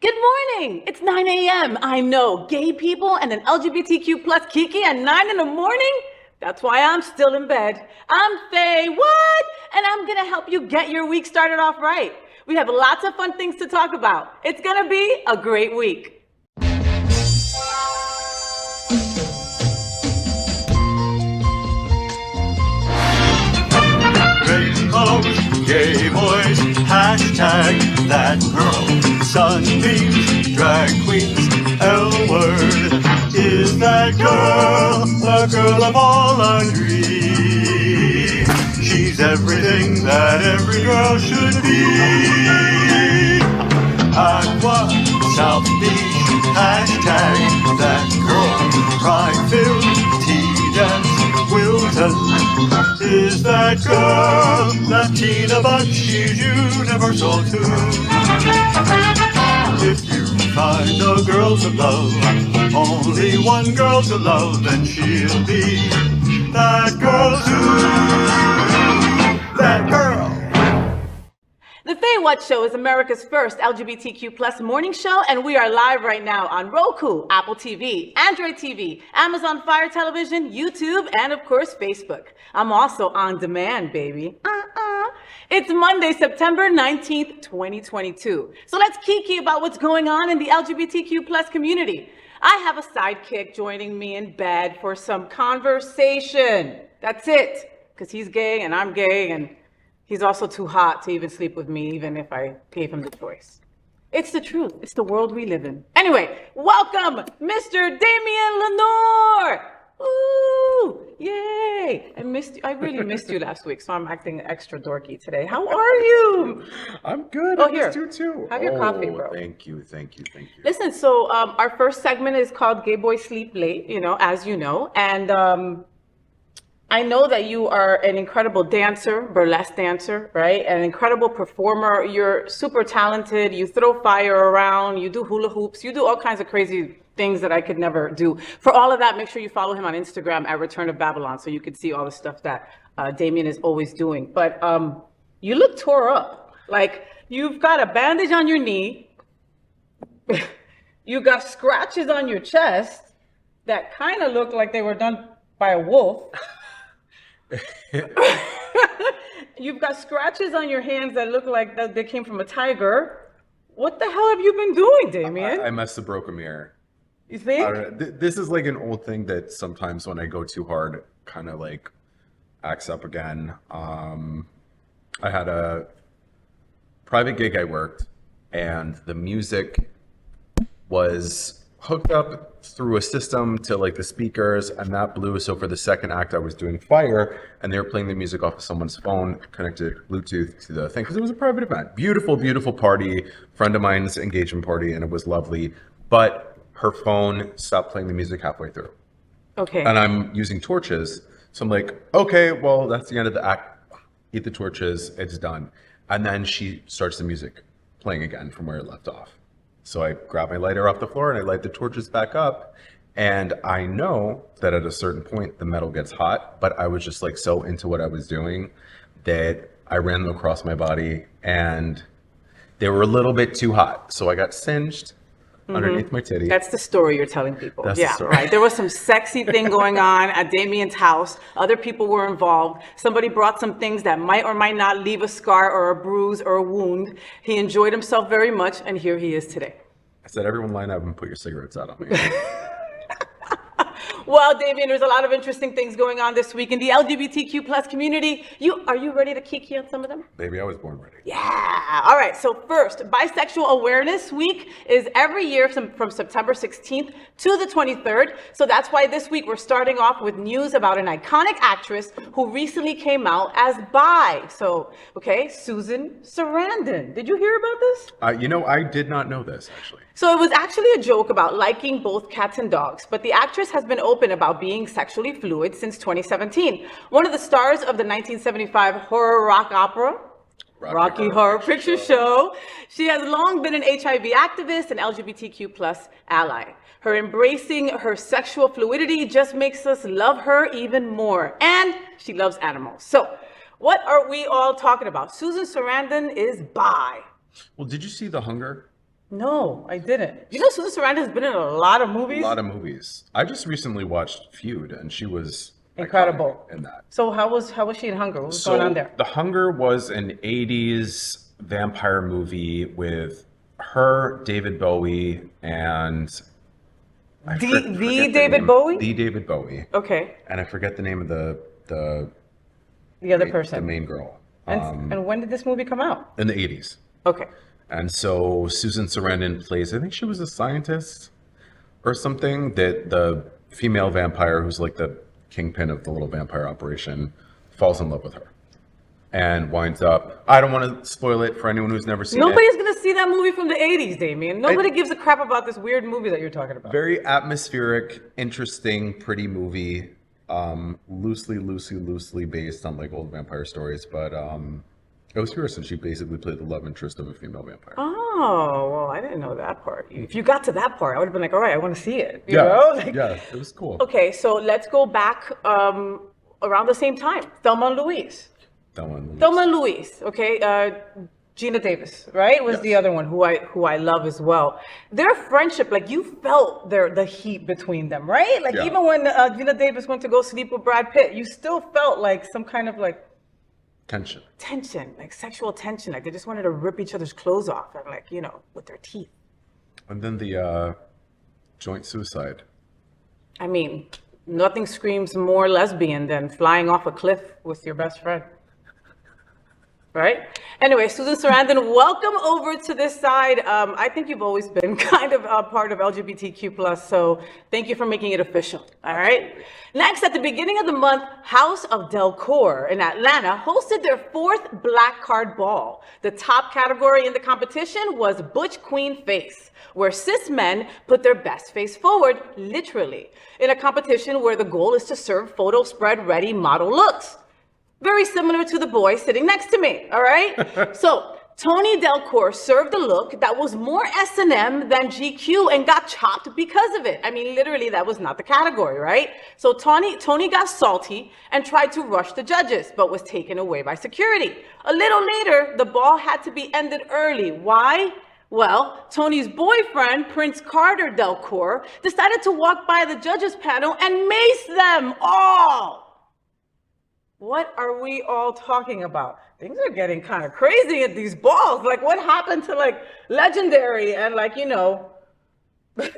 Good morning! It's 9 a.m. I know, gay people and an LGBTQ plus Kiki at 9 in the morning? That's why I'm still in bed. I'm FayWhat, and I'm gonna help you get your week started off right. We have lots of fun things to talk about. It's gonna be a great week. Rainbows, gay boys, hashtag that girl, sunbeams, drag queens, L-word, is that girl, the girl of all our dreams. She's everything that every girl should be. Aqua, South Beach, hashtag that girl, pride-filled, tea-dance, Wilton, is that girl, Latina, but she's universal too. If you find a girl to love, only one girl to love, then she'll be that girl too. That girl. The FayWhat Show is America's first LGBTQ plus morning show, and we are live right now on Roku, Apple TV, Android TV, Amazon Fire Television, YouTube, and of course, Facebook. I'm also on demand, baby. It's Monday, September 19th, 2022. So let's kiki about what's going on in the LGBTQ plus community. I have a sidekick joining me in bed for some conversation. That's it, because he's gay and I'm gay, and he's also too hot to even sleep with me, even if I gave him the choice. It's the truth. It's the world we live in. Anyway, welcome, Mr. Damien Lenore. Ooh, yay. I really missed you last week, so I'm acting extra dorky today. How are you? I'm good. Oh, I missed here. you too. Have your coffee, bro. Thank you. Listen, so our first segment is called Gay Boys Sleep Late, as you know. And I know that you are an incredible dancer, burlesque dancer, right? An incredible performer. You're super talented. You throw fire around. You do hula hoops. You do all kinds of crazy things that I could never do. For all of that, make sure you follow him on Instagram at Return of Babylon so you can see all the stuff that Damien is always doing. But you look tore up. Like, you've got a bandage on your knee. You got scratches on your chest that kind of look like they were done by a wolf. You've got scratches on your hands that look like they came from a tiger. What the hell have you been doing, Damien? I must have broke a mirror. You think? This is like an old thing that sometimes when I go too hard, kind of like acts up again. I had a private gig I worked, and the music was hooked up through a system to like the speakers, and that blew. So for the second act, I was doing fire, and they were playing the music off of someone's phone, connected Bluetooth to the thing, because it was a private event. Beautiful, beautiful party, friend of mine's engagement party, and it was lovely. But her phone stopped playing the music halfway through. Okay. And I'm using torches. So I'm like, okay, well, that's the end of the act. Eat the torches, it's done. And then she starts the music playing again from where it left off. So I grab my lighter off the floor and I light the torches back up. And I know that at a certain point, the metal gets hot, but I was just like so into what I was doing that I ran them across my body and they were a little bit too hot. So I got singed underneath my titty. That's the story you're telling people. That's yeah, the story. Right. There was some sexy thing going on at Damien's house. Other people were involved. Somebody brought some things that might or might not leave a scar or a bruise or a wound. He enjoyed himself very much, and here he is today. I said, everyone line up and put your cigarettes out on me. Well, Damien, there's a lot of interesting things going on this week in the LGBTQ plus community. Are you ready to kiki on some of them? Baby, I was born ready. Yeah. All right. So first, Bisexual Awareness Week is every year from September 16th to the 23rd. So that's why this week we're starting off with news about an iconic actress who recently came out as bi. So, okay, Susan Sarandon. Did you hear about this? I did not know this, actually. So it was actually a joke about liking both cats and dogs, but the actress has been open about being sexually fluid since 2017. One of the stars of the 1975 horror rock opera, Rocky Horror Picture Show, she has long been an HIV activist and LGBTQ plus ally. Her embracing her sexual fluidity just makes us love her even more. And she loves animals. So what are we all talking about? Susan Sarandon is bi. Well, did you see The Hunger? No, I didn't. You know, Susan Sarandon has been in a lot of movies. A lot of movies. I just recently watched Feud, and she was incredible in that. So how was she in Hunger? What was going on there? The Hunger was an 80s vampire movie with her, David Bowie, and David Bowie? The David Bowie. Okay. And I forget the name of the other person. The main girl. And when did this movie come out? In the 80s. Okay. And so Susan Sarandon plays, I think she was a scientist or something, that the female vampire who's like the kingpin of the little vampire operation falls in love with her. And winds up, I don't want to spoil it for anyone who's never seen Nobody's going to see that movie from the 80s, Damien. Nobody gives a crap about this weird movie that you're talking about. Very atmospheric, interesting, pretty movie. Loosely based on like old vampire stories. But it was curious, and she basically played the love interest of a female vampire. Oh, well, I didn't know that part. If you got to that part, I would have been like, all right, I want to see it. You yeah, know? Like, yeah, it was cool. Okay, so let's go back around the same time. Thelma and Louise. Thelma and Louise, okay? Gina Davis, right? Was the other one who I love as well. Their friendship, like you felt the heat between them, right? Like even when Gina Davis went to go sleep with Brad Pitt, you still felt like some kind of like tension, like sexual tension. Like they just wanted to rip each other's clothes off, and like, you know, with their teeth. And then the joint suicide. I mean, nothing screams more lesbian than flying off a cliff with your best friend. Right? Anyway, Susan Sarandon, welcome over to this side. I think you've always been kind of a part of LGBTQ+, so thank you for making it official, all right? Next, at the beginning of the month, House of Delcourt in Atlanta hosted their 4th Black Card Ball. The top category in the competition was Butch Queen Face, where cis men put their best face forward, literally, in a competition where the goal is to serve photo spread ready model looks. Very similar to the boy sitting next to me, all right? So Tony Delcourt served a look that was more S&M than GQ and got chopped because of it. I mean, literally, that was not the category, right? So Tony got salty and tried to rush the judges, but was taken away by security. A little later, the ball had to be ended early. Why? Well, Tony's boyfriend, Prince Carter Delcourt, decided to walk by the judges panel and mace them all. What are we all talking about? Things are getting kind of crazy at these balls. Like, what happened to, like, Legendary and, like, you know, like,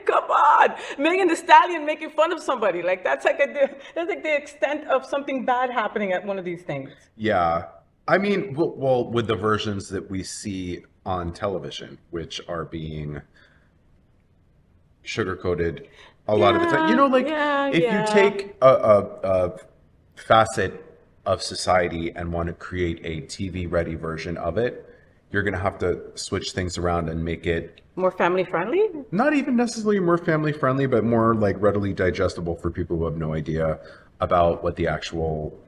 come on. Megan Thee Stallion making fun of somebody. Like, that's like the extent of something bad happening at one of these things. Yeah. I mean, well, with the versions that we see on television, which are being sugar-coated a lot of the time, you know, like if you take a facet of society and want to create a TV ready version of it, you're going to have to switch things around and make it more family friendly. Not even necessarily more family friendly, but more like readily digestible for people who have no idea about what the actual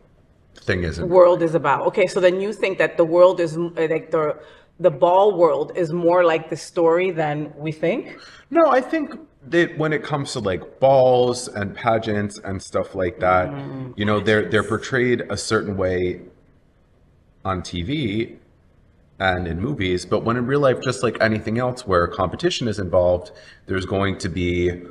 thing is. World is about. Okay, so then you think that the world is like the ball world is more like the story than we think? No, I think that when it comes to like balls and pageants and stuff like that, you know, they're portrayed a certain way on TV and in movies, but when in real life, just like anything else where competition is involved, there's going to be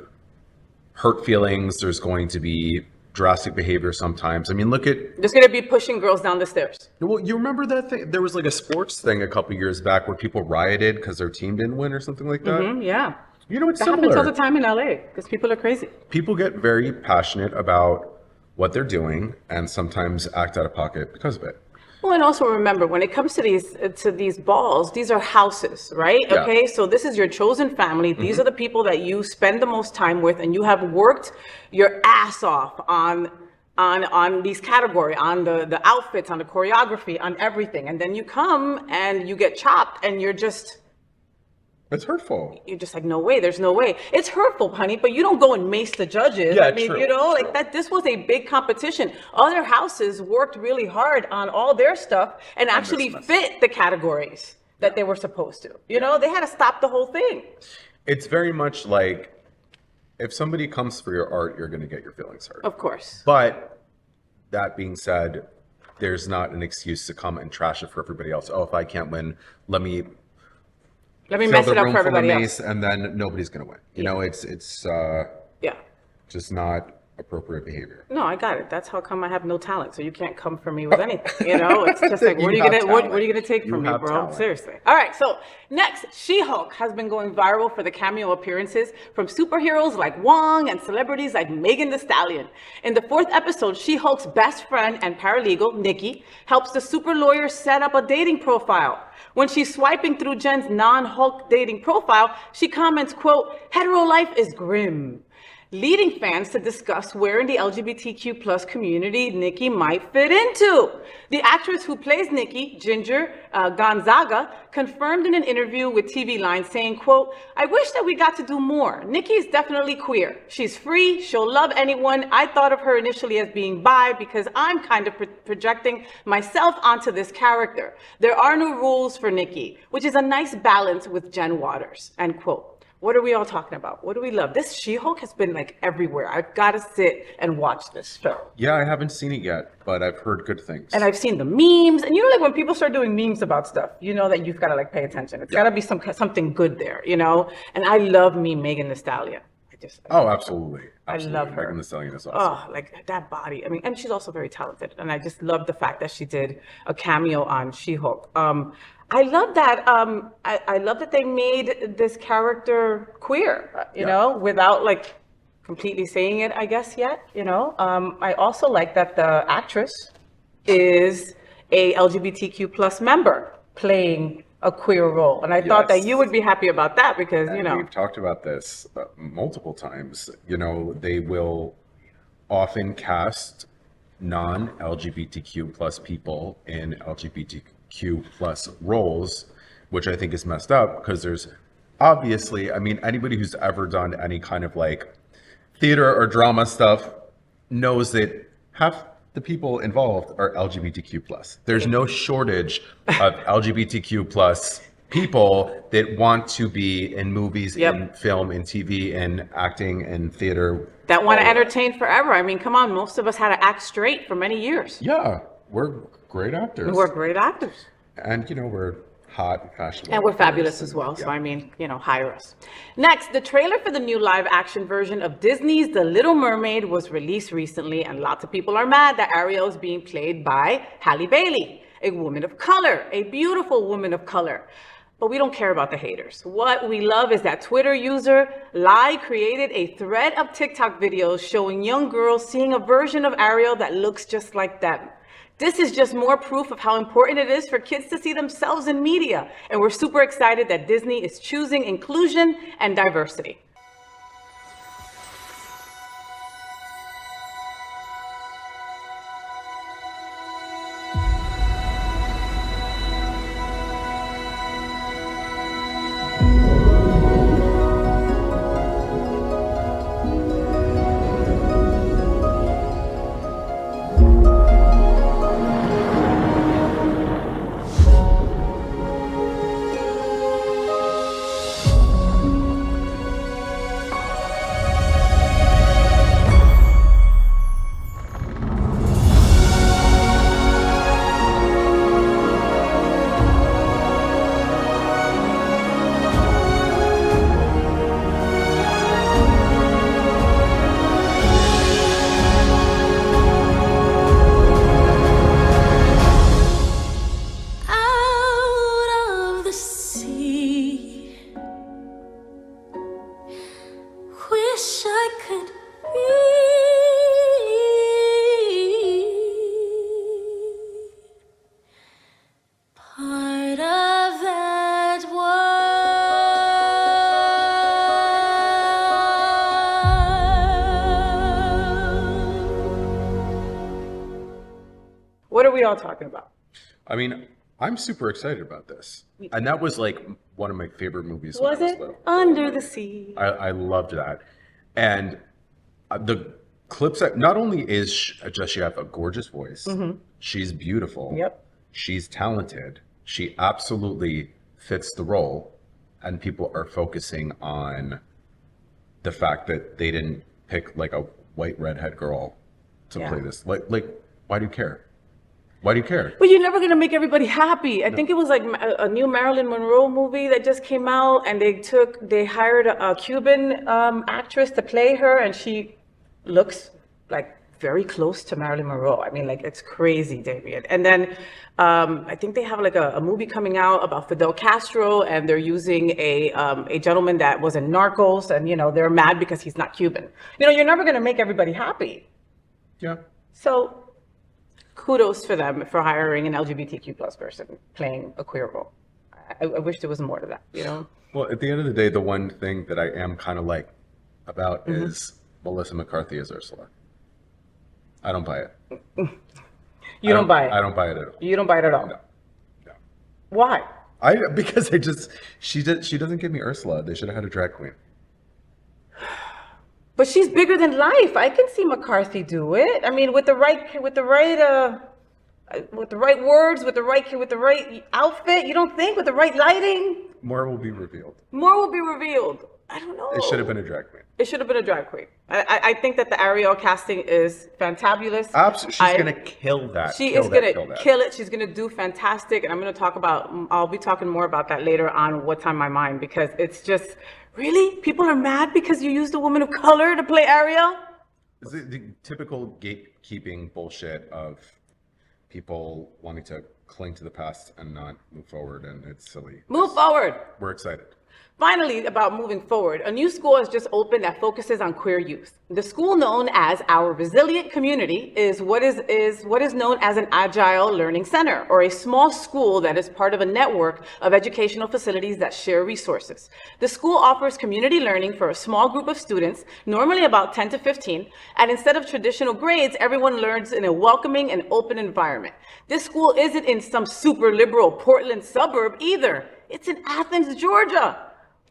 hurt feelings, there's going to be drastic behavior sometimes. I mean, look at... There's going to be pushing girls down the stairs. Well, you remember that thing? There was like a sports thing a couple years back where people rioted because their team didn't win or something like that. Yeah. You know, it's that similar. happens all the time in LA because people are crazy. People get very passionate about what they're doing and sometimes act out of pocket because of it. Well, and also remember, when it comes to these balls, these are houses, right? Yeah. Okay, so this is your chosen family. These are the people that you spend the most time with, and you have worked your ass off on these categories, on the outfits, on the choreography, on everything. And then you come and you get chopped and you're just... It's hurtful. You're just like, no way, there's no way. It's hurtful, honey, but you don't go and mace the judges. Yeah, I mean, true, you know, true. like that, this was a big competition. Other houses worked really hard on all their stuff and actually fit the categories that they were supposed to. You know, they had to stop the whole thing. It's very much like if somebody comes for your art, you're going to get your feelings hurt. Of course. But that being said, there's not an excuse to come and trash it for everybody else. Oh, if I can't win, let me Let me fill mess the it up room for full of everybody mace, else. and then nobody's gonna win. You know, it's Yeah. just not appropriate behavior. No, I got it. That's how come I have no talent. So you can't come for me with anything. You know, it's just like, what are You you have gonna what are talent. you gonna take You from me, have bro? talent. Seriously. All right. So next, She-Hulk has been going viral for the cameo appearances from superheroes like Wong and celebrities like Megan Thee Stallion. In the 4th episode, She-Hulk's best friend and paralegal Nikki helps the super lawyer set up a dating profile. When she's swiping through Jen's non-Hulk dating profile, she comments, quote, "Hetero life is grim," leading fans to discuss where in the LGBTQ plus community Nikki might fit into. The actress who plays Nikki, Ginger Gonzaga, confirmed in an interview with TV Line saying, quote, "I wish that we got to do more. Nikki is definitely queer. She's free. She'll love anyone. I thought of her initially as being bi because I'm kind of projecting myself onto this character. There are no rules for Nikki, which is a nice balance with Jen Waters," end quote. What are we all talking about? What do we love? This She-Hulk has been like everywhere. I've got to sit and watch this show. Yeah, I haven't seen it yet, but I've heard good things. And I've seen the memes. And you know, like when people start doing memes about stuff, you know that you've got to like pay attention. It's got to be something good there, you know? And I love me Megan Thee Stallion. Oh, absolutely. I love her. Megan Thee Stallion is awesome. Oh, like that body. I mean, and she's also very talented. And I just love the fact that she did a cameo on She-Hulk. I love that. I love that they made this character queer, you know, without like completely saying it, I guess, yet, you know. I also like that the actress is a LGBTQ plus member playing a queer role. And I thought that you would be happy about that because, you know. We've talked about this multiple times. You know, they will often cast non-LGBTQ plus people in LGBTQ plus roles, which I think is messed up because there's obviously, I mean, anybody who's ever done any kind of like theater or drama stuff knows that half the people involved are LGBTQ plus. There's no shortage of LGBTQ plus people that want to be in movies, in film, in TV, in acting, in theater. That want to entertain forever. I mean, come on, most of us had to act straight for many years. Yeah, we're great actors. We're great actors. And, you know, we're hot and fashionable. And we're fabulous as well. So, I mean, you know, hire us. Next, the trailer for the new live action version of Disney's The Little Mermaid was released recently. And lots of people are mad that Ariel is being played by Halle Bailey, a woman of color, a beautiful woman of color. But we don't care about the haters. What we love is that Twitter user Lai created a thread of TikTok videos showing young girls seeing a version of Ariel that looks just like them. This is just more proof of how important it is for kids to see themselves in media. And we're super excited that Disney is choosing inclusion and diversity. What are we all talking about? I mean, I'm super excited about this. And that was like one of my favorite movies. Was it? Under the Sea. I loved that. And the clips that not only is she have a gorgeous voice, she's beautiful. Yep. She's talented. She absolutely fits the role. And people are focusing on the fact that they didn't pick like a white redhead girl to play this. Like, why do you care? Why do you care? But you're never gonna make everybody happy. I think it was like a new Marilyn Monroe movie that just came out, and they hired a Cuban actress to play her, and she looks like very close to Marilyn Monroe. I mean, like, it's crazy, David. And then I think they have like a movie coming out about Fidel Castro, and they're using a gentleman that was in Narcos, and you know, they're mad because he's not Cuban. You know, you're never gonna make everybody happy. Yeah. So kudos for them for hiring an LGBTQ plus person playing a queer role. I wish there was more to that, you know? Well, at the end of the day, the one thing that I am kind of like about is Melissa McCarthy as Ursula. I don't buy it. You don't buy it? I don't buy it at all. You don't buy it at all? No. No. Why? Because she doesn't give me Ursula. They should have had a drag queen. But she's bigger than life. I can see McCarthy do it. I mean, with the right words, with the right outfit. You don't think, with the right lighting? More will be revealed. More will be revealed. I don't know. It should have been a drag queen. It should have been a drag queen. I think that the Ariel casting is fantabulous. Absolutely, she's gonna kill that. She is gonna kill it. She's gonna do fantastic, and I'm gonna talk about. I'll be talking more about that later on. What's on my mind, because it's just really, people are mad because you used a woman of color to play Ariel. The typical gatekeeping bullshit of people wanting to cling to the past and not move forward, and it's silly. Move forward. We're excited. Finally, about moving forward, a new school has just opened that focuses on queer youth. The school, known as Our Resilient Community, is what is known as an Agile Learning Center, or a small school that is part of a network of educational facilities that share resources. The school offers community learning for a small group of students, normally about 10 to 15, and instead of traditional grades, everyone learns in a welcoming and open environment. This school isn't in some super liberal Portland suburb either. It's in Athens, Georgia.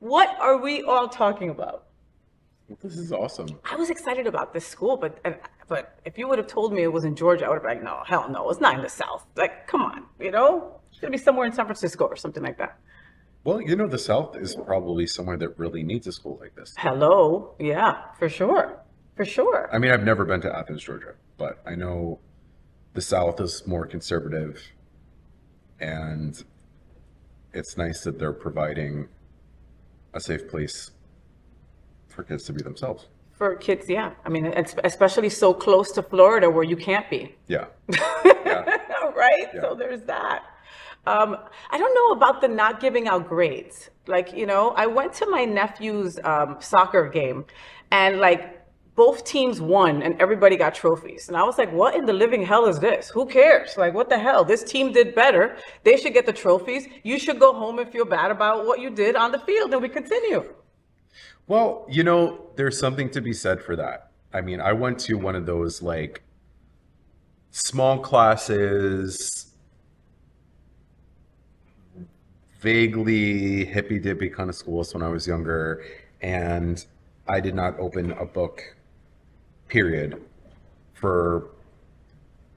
What are we all talking about? Well, this is awesome. I was excited about this school, but if you would have told me it was in Georgia, I would have been like, no, hell no, it's not in the South. Like, come on, you know? It's gonna be somewhere in San Francisco or something like that. Well, you know, the South is probably somewhere that really needs a school like this. Hello, yeah, for sure, for sure. I mean, I've never been to Athens, Georgia, but I know the South is more conservative, and it's nice that they're providing a safe place for kids to be themselves. For kids, yeah. I mean, especially so close to Florida where you can't be. Yeah. Yeah. Right? Yeah. So there's that. I don't know about the not giving out grades. Like, you know, I went to my nephew's soccer game, and like both teams won and everybody got trophies. And I was like, what in the living hell is this? Who cares? Like, what the hell? This team did better. They should get the trophies. You should go home and feel bad about what you did on the field, and we continue. Well, you know, there's something to be said for that. I mean, I went to one of those like small classes, vaguely hippy-dippy kind of schools when I was younger, and I did not open a book, period, for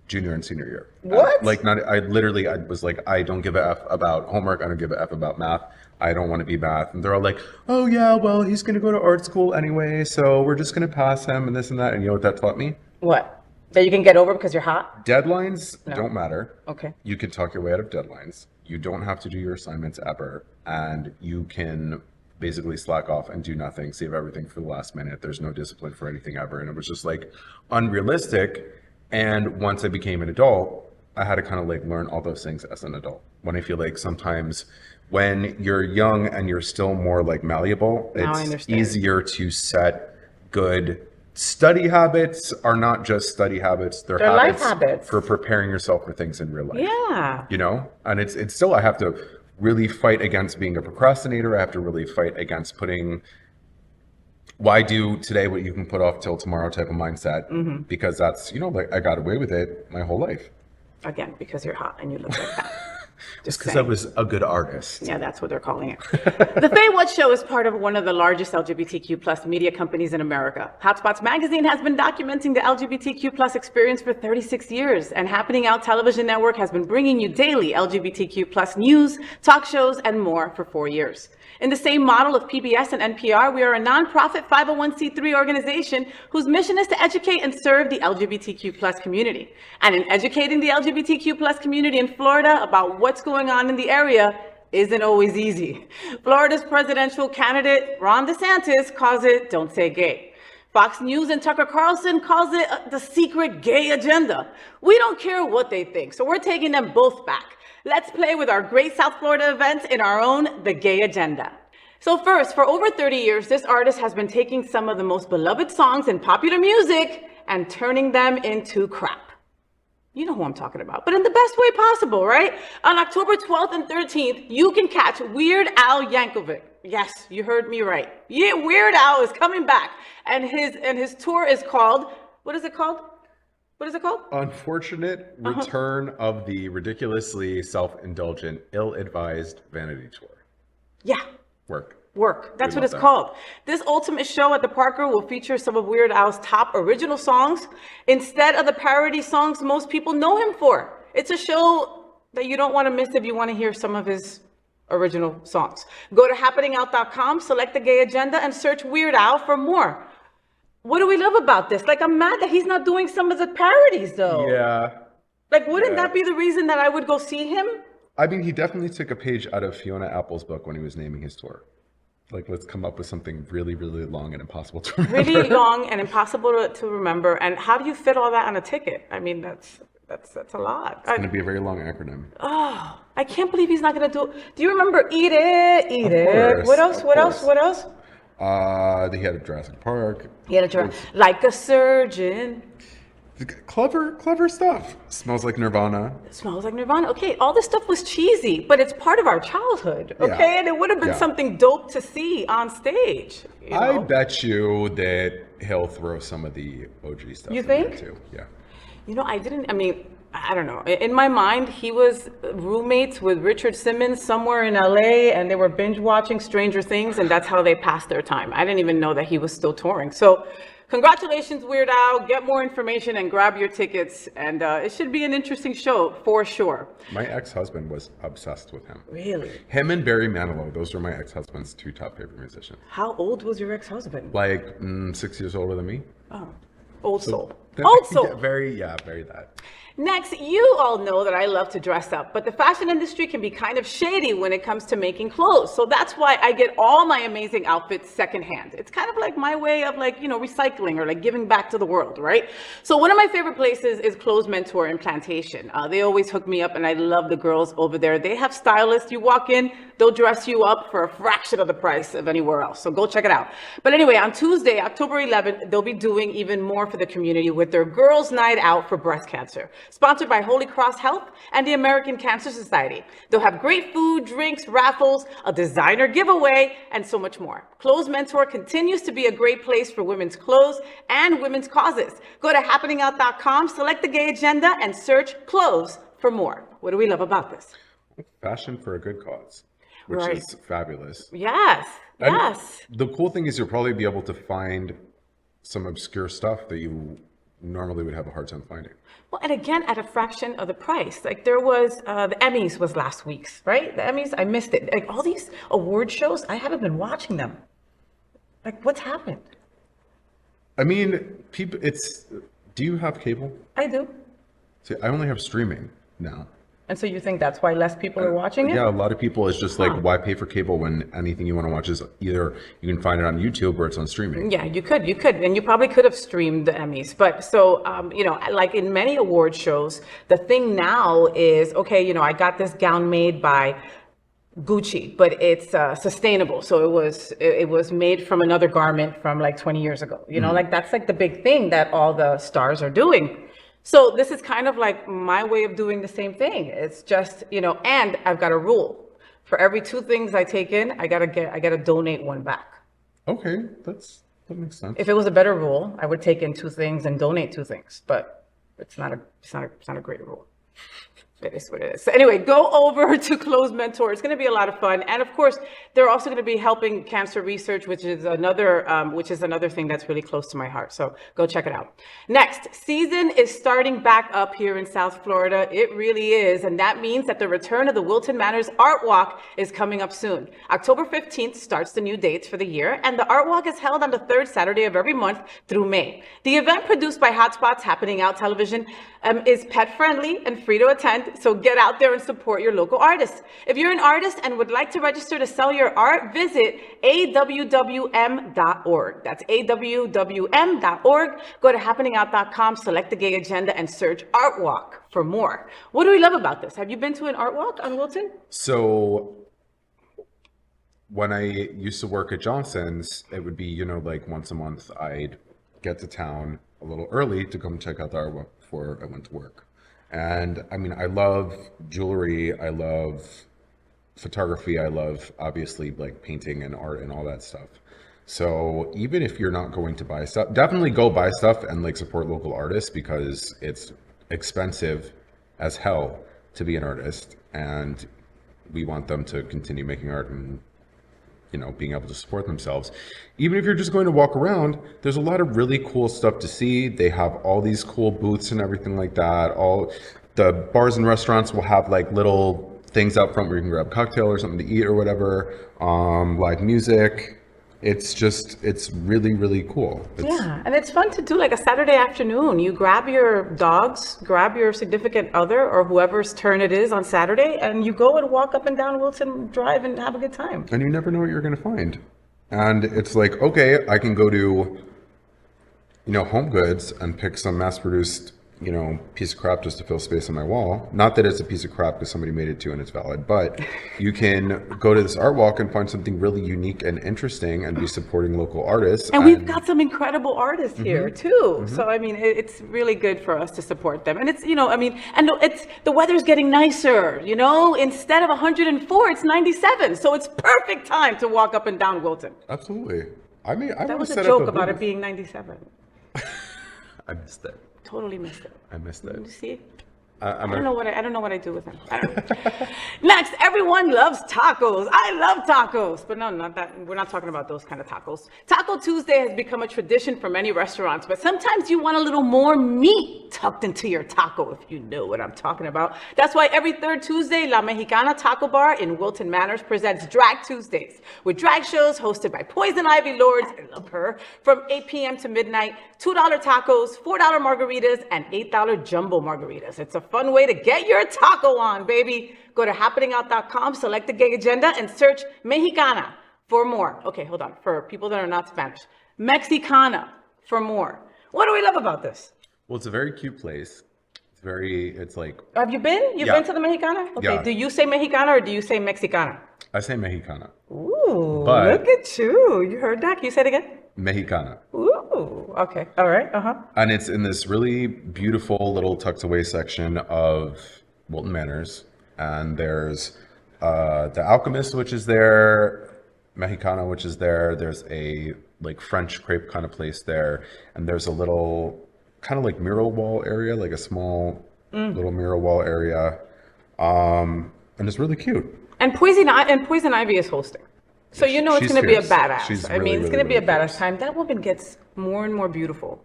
junior and senior year. What? I was like, I don't give a F about homework. I don't give a F about math. I don't want to be math. And they're all like, oh yeah, well, he's going to go to art school anyway, so we're just going to pass him and this and that. And you know what that taught me? What? That you can get over because you're hot? Deadlines don't matter. Okay. You can talk your way out of deadlines. You don't have to do your assignments ever. And you can basically slack off and do nothing, save everything for the last minute. There's no discipline for anything ever. And it was just like unrealistic. And once I became an adult, I had to kind of like learn all those things as an adult. When I feel like sometimes when you're young and you're still more like malleable, it's easier to set good study habits. Are not just study habits, they're life habits for preparing yourself for things in real life. Yeah. You know? And it's still, I have to really fight against being a procrastinator. I have to really fight against putting, why do today what you can put off till tomorrow type of mindset, because that's, you know, like I got away with it my whole life. Again, because you're hot and you look like that. Just Because I saying. was a good artist. Yeah, that's what they're calling it. The FayWhat Show is part of one of the largest LGBTQ plus media companies in America. Hotspots Magazine has been documenting the LGBTQ plus experience for 36 years, and Happening Out Television Network has been bringing you daily LGBTQ plus news, talk shows, and more for 4 years. In the same model of PBS and NPR, we are a nonprofit 501c3 organization whose mission is to educate and serve the LGBTQ plus community. And in educating the LGBTQ plus community in Florida about what's going on in the area isn't always easy. Florida's presidential candidate, Ron DeSantis, calls it "Don't Say Gay." Fox News and Tucker Carlson calls it the secret gay agenda. We don't care what they think, so we're taking them both back. Let's play with our great South Florida events in our own The Gay Agenda. So first, for over 30 years, this artist has been taking some of the most beloved songs in popular music and turning them into crap. You know who I'm talking about, but in the best way possible, right? On October 12th and 13th, you can catch Weird Al Yankovic. Yes, you heard me right. Yeah, Weird Al is coming back, and his tour is called, what is it called? What is it called? Unfortunate Return of the Ridiculously Self-Indulgent, Ill-Advised Vanity Tour. Yeah. Work. That's what it's called. This ultimate show at the Parker will feature some of Weird Al's top original songs instead of the parody songs most people know him for. It's a show that you don't want to miss if you want to hear some of his original songs. Go to happeningout.com, select the Gay Agenda, and search Weird Al for more. What do we love about this? Like, I'm mad that he's not doing some of the parodies, though. Yeah. Like, wouldn't that be the reason that I would go see him? I mean, he definitely took a page out of Fiona Apple's book when he was naming his tour. Like, let's come up with something really, really long and impossible to remember. Really long and impossible to remember. And how do you fit all that on a ticket? I mean, that's a lot. It's going to be a very long acronym. Oh, I can't believe he's not going to do you remember Eat It, Eat It? Course, What else? of What course. else? What else? They had a Jurassic Park. He had a Like a Surgeon. Clever stuff. Smells like Nirvana. It smells like Nirvana. Okay, all this stuff was cheesy, but it's part of our childhood. Okay, Yeah. and it would have been Yeah. something dope to see on stage. You know? I bet you that he'll throw some of the OG stuff You in there think? too. Yeah. You know, I don't know. In my mind, he was roommates with Richard Simmons somewhere in LA, and they were binge watching Stranger Things, and that's how they passed their time. I didn't even know that he was still touring. So congratulations, Weird Al. Get more information and grab your tickets, and it should be an interesting show for sure. My ex-husband was obsessed with him. Really? Him and Barry Manilow, those were my ex-husband's two top favorite musicians. How old was your ex-husband? Like 6 years older than me. Oh, old soul. Yeah, Old soul. very that. Next, you all know that I love to dress up, but the fashion industry can be kind of shady when it comes to making clothes. So that's why I get all my amazing outfits secondhand. It's kind of like my way of recycling or like giving back to the world, right? So one of my favorite places is Clothes Mentor in Plantation. They always hook me up, and I love the girls over there. They have stylists. You walk in, they'll dress you up for a fraction of the price of anywhere else. So go check it out. But anyway, on Tuesday, October 11th, they'll be doing even more for the community with their Girls Night Out for breast cancer, sponsored by Holy Cross Health and the American Cancer Society. They'll have great food, drinks, raffles, a designer giveaway, and so much more. Clothes Mentor continues to be a great place for women's clothes and women's causes. Go to happeningout.com, select the Gay Agenda, and search clothes for more. What do we love about this? Fashion for a good cause, which Right. is fabulous. Yes, And yes. the cool thing is you'll probably be able to find some obscure stuff that you normally would have a hard time finding. Well, and again, at a fraction of the price. Like there was, the Emmys was last week's, right? The Emmys, I missed it. Like all these award shows, I haven't been watching them. Like what's happened? I mean, people, do you have cable? I do. See, I only have streaming now. And so you think that's why less people are watching it? Yeah, a lot of people, it's just like, why pay for cable when anything you want to watch is either you can find it on YouTube or it's on streaming. Yeah, you could, and you probably could have streamed the Emmys. But so, like in many award shows, the thing now is, okay, I got this gown made by Gucci, but it's sustainable. So it was made from another garment from like 20 years ago. Like that's like the big thing that all the stars are doing. So this is kind of like my way of doing the same thing. It's just, and I've got a rule. For every 2 things I take in, I gotta donate 1 back. Okay, that makes sense. If it was a better rule, I would take in 2 things and donate 2 things, but it's not a great rule. It is what it is. So anyway, go over to Close Mentor. It's going to be a lot of fun, and of course, they're also going to be helping cancer research, which is another thing that's really close to my heart. So go check it out. Next, season is starting back up here in South Florida. It really is, and that means that the return of the Wilton Manors Art Walk is coming up soon. October 15th starts the new dates for the year, and the Art Walk is held on the third Saturday of every month through May. The event, produced by Hotspots Happening Out Television, is pet friendly and free to attend. So get out there and support your local artists. If you're an artist and would like to register to sell your art, visit awwm.org. That's awwm.org. Go to happeningout.com, select the gay agenda, and search Art Walk for more. What do we love about this? Have you been to an art walk on Wilton? So when I used to work at Johnson's, it would be, you know, like once a month, I'd get to town a little early to come check out the art walk before I went to work. And I mean, I love jewelry, I love photography, I love obviously like painting and art and all that stuff. So even if you're not going to buy stuff, definitely go buy stuff and like support local artists, because it's expensive as hell to be an artist, and we want them to continue making art and, you know, being able to support themselves. Even if you're just going to walk around, there's a lot of really cool stuff to see. They have all these cool booths and everything like that. All the bars and restaurants will have like little things out front where you can grab a cocktail or something to eat or whatever. Live music. It's really, really cool. Yeah, and it's fun to do like a Saturday afternoon. You grab your dogs, grab your significant other or whoever's turn it is on Saturday, and you go and walk up and down Wilton Drive and have a good time. And you never know what you're going to find. And it's like, okay, I can go to, you know, Home Goods and pick some mass-produced, you know, piece of crap just to fill space on my wall. Not that it's a piece of crap because somebody made it too and it's valid, but you can go to this art walk and find something really unique and interesting and be supporting local artists. And we've got some incredible artists here too. So, I mean, it's really good for us to support them. And it's, you know, I mean, and it's, the weather's getting nicer, you know, instead of 104, it's 97. So it's perfect time to walk up and down Wilton. Absolutely. I mean, that was a joke about it being 97. I missed it. Totally missed it. I missed it. You see? I don't know what I do with him. Next, everyone loves tacos. I love tacos, but no, not that. We're not talking about those kind of tacos. Taco Tuesday has become a tradition for many restaurants, but sometimes you want a little more meat tucked into your taco, if you know what I'm talking about. That's why every third Tuesday, La Mexicana Taco Bar in Wilton Manors presents Drag Tuesdays, with drag shows hosted by Poizon Ivy Lords, I love her, from 8 p.m. to midnight, $2 tacos, $4 margaritas, and $8 jumbo margaritas. It's a fun way to get your taco on, baby. Go to happeningout.com, select the gay agenda, and search Mexicana for more. Okay, hold on. For people that are not Spanish, Mexicana for more. What do we love about this? Well, it's a very cute place. It's like... Have you been? You've been to the Mexicana? Okay, yeah. Do you say Mexicana or do you say Mexicana? I say Mexicana. Ooh, look at you. You heard that? Can you say it again? Mexicana. Ooh, okay. All right. And it's in this really beautiful little tucked away section of Wilton Manors. And there's the Alchemist, which is there, Mexicana, which is there. There's a like French crepe kind of place there. And there's a little kind of like mural wall area, like a small little mural wall area. And it's really cute. And Poizon Ivy is hosting. So you know it's going to be a badass. I mean, it's going to be a badass time. That woman gets more and more beautiful.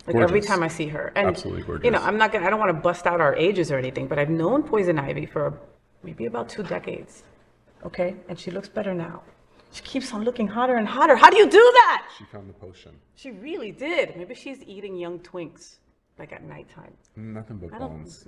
Like gorgeous. Every time I see her. And, absolutely gorgeous. You know, I don't want to bust out our ages or anything, but I've known Poizon Ivy for maybe about 2 decades. Okay? And she looks better now. She keeps on looking hotter and hotter. How do you do that? She found the potion. She really did. Maybe she's eating young twinks, like at nighttime. Nothing but bones.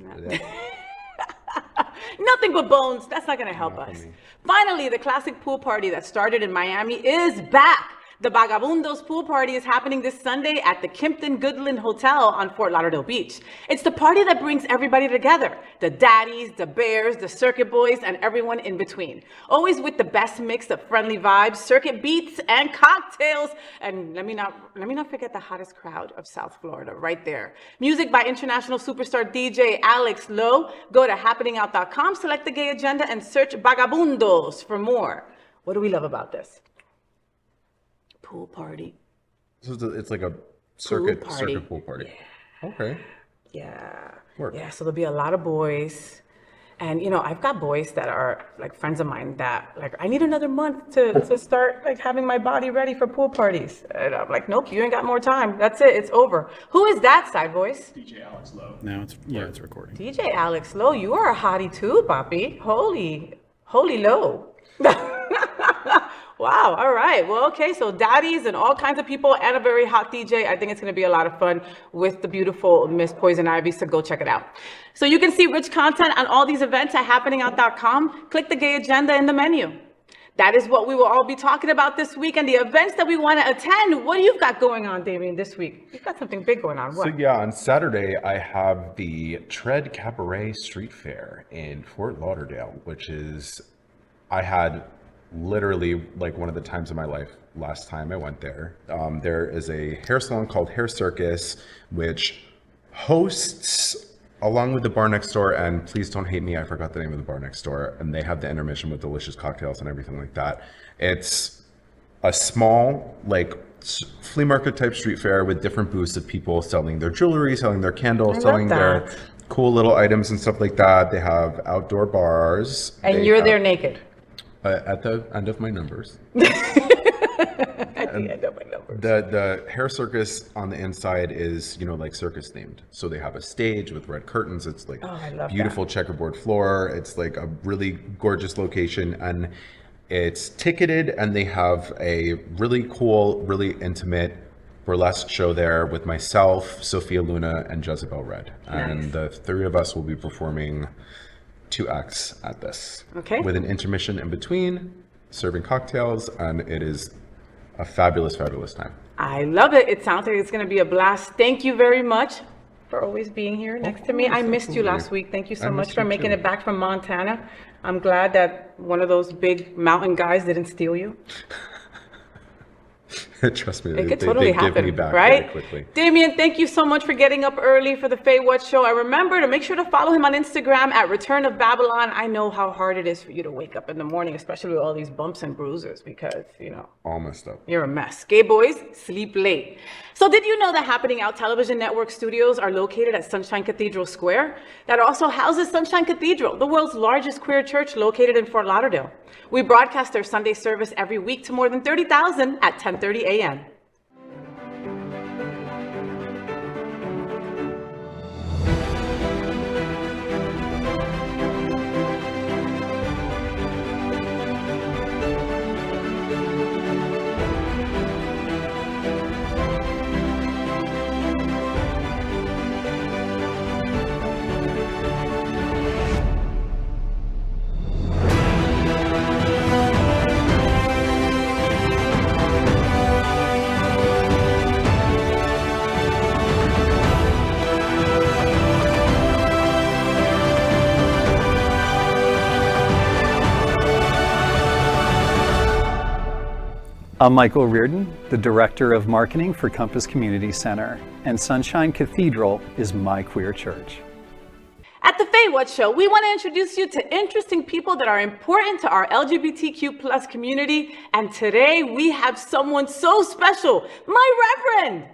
Nothing but bones. That's not going to help us. Finally, the classic pool party that started in Miami is back. The Vagabundos Pool Party is happening this Sunday at the Kimpton Goodland Hotel on Fort Lauderdale Beach. It's the party that brings everybody together. The daddies, the bears, the circuit boys, and everyone in between. Always with the best mix of friendly vibes, circuit beats, and cocktails. And let me not forget the hottest crowd of South Florida right there. Music by international superstar DJ Alex Lowe. Go to happeningout.com, select the gay agenda, and search Vagabundos for more. What do we love about this? Pool party. So it's like a circuit pool party. Yeah. Okay. Yeah. Work. Yeah. So there'll be a lot of boys, And, you know, I've got boys that are like friends of mine that like, I need another month to start like having my body ready for pool parties. And I'm like, nope, you ain't got more time. That's it. It's over. Who is that side voice? DJ Alex Lowe. No, it's recording. DJ Alex Lowe, you are a hottie too, Papi. Holy low. Wow, all right. Well, okay, so daddies and all kinds of people and a very hot DJ. I think it's going to be a lot of fun with the beautiful Miss Poizon Ivy, so go check it out. So you can see rich content on all these events at happeningout.com. Click the gay agenda in the menu. That is what we will all be talking about this week and the events that we want to attend. What do you got going on, Damien, this week? You've got something big going on. What? So yeah, on Saturday, I have the Tread Cabaret Street Fair in Fort Lauderdale, which is, I had literally like one of the times of my life last time I went there. There is a hair salon called Hair Circus, which hosts, along with the bar next door, and please don't hate me, I forgot the name of the bar next door, and they have the intermission with delicious cocktails and everything like that. It's a small, like, flea market type street fair with different booths of people selling their jewelry, selling their candles, selling their cool little items and stuff like that. They have outdoor bars. And you're there naked. At the end of my numbers. At the end of my numbers. The Hair Circus on the inside is, you know, like circus themed. So they have a stage with red curtains. It's like beautiful checkerboard floor. It's like a really gorgeous location, and it's ticketed, and they have a really cool, really intimate burlesque show there with myself, Sophia Luna, and Jezebel Red. Nice. And the three of us will be performing 2 acts at this. Okay. With an intermission in between, serving cocktails, and it is a fabulous, fabulous time. I love it. It sounds like it's going to be a blast. Thank you very much for always being here next to me. I missed you last week. Thank you so much for making it back from Montana. I'm glad that one of those big mountain guys didn't steal you. Trust me, it could totally happen, give me back right? very quickly. Damien, thank you so much for getting up early for the FayWhat show. I remember to make sure to follow him on Instagram at Return of Babylon. I know how hard it is for you to wake up in the morning, especially with all these bumps and bruises, because, you know, all messed up. You're a mess. Gay boys sleep late. So did you know that Happening Out Television Network studios are located at Sunshine Cathedral Square? That also houses Sunshine Cathedral, the world's largest queer church located in Fort Lauderdale. We broadcast their Sunday service every week to more than 30,000 at 10:30 a.m. I'm Michael Reardon, the Director of Marketing for Compass Community Center, and Sunshine Cathedral is my queer church. At the FayWhat show, we want to introduce you to interesting people that are important to our LGBTQ+ community, and today we have someone so special, my Reverend.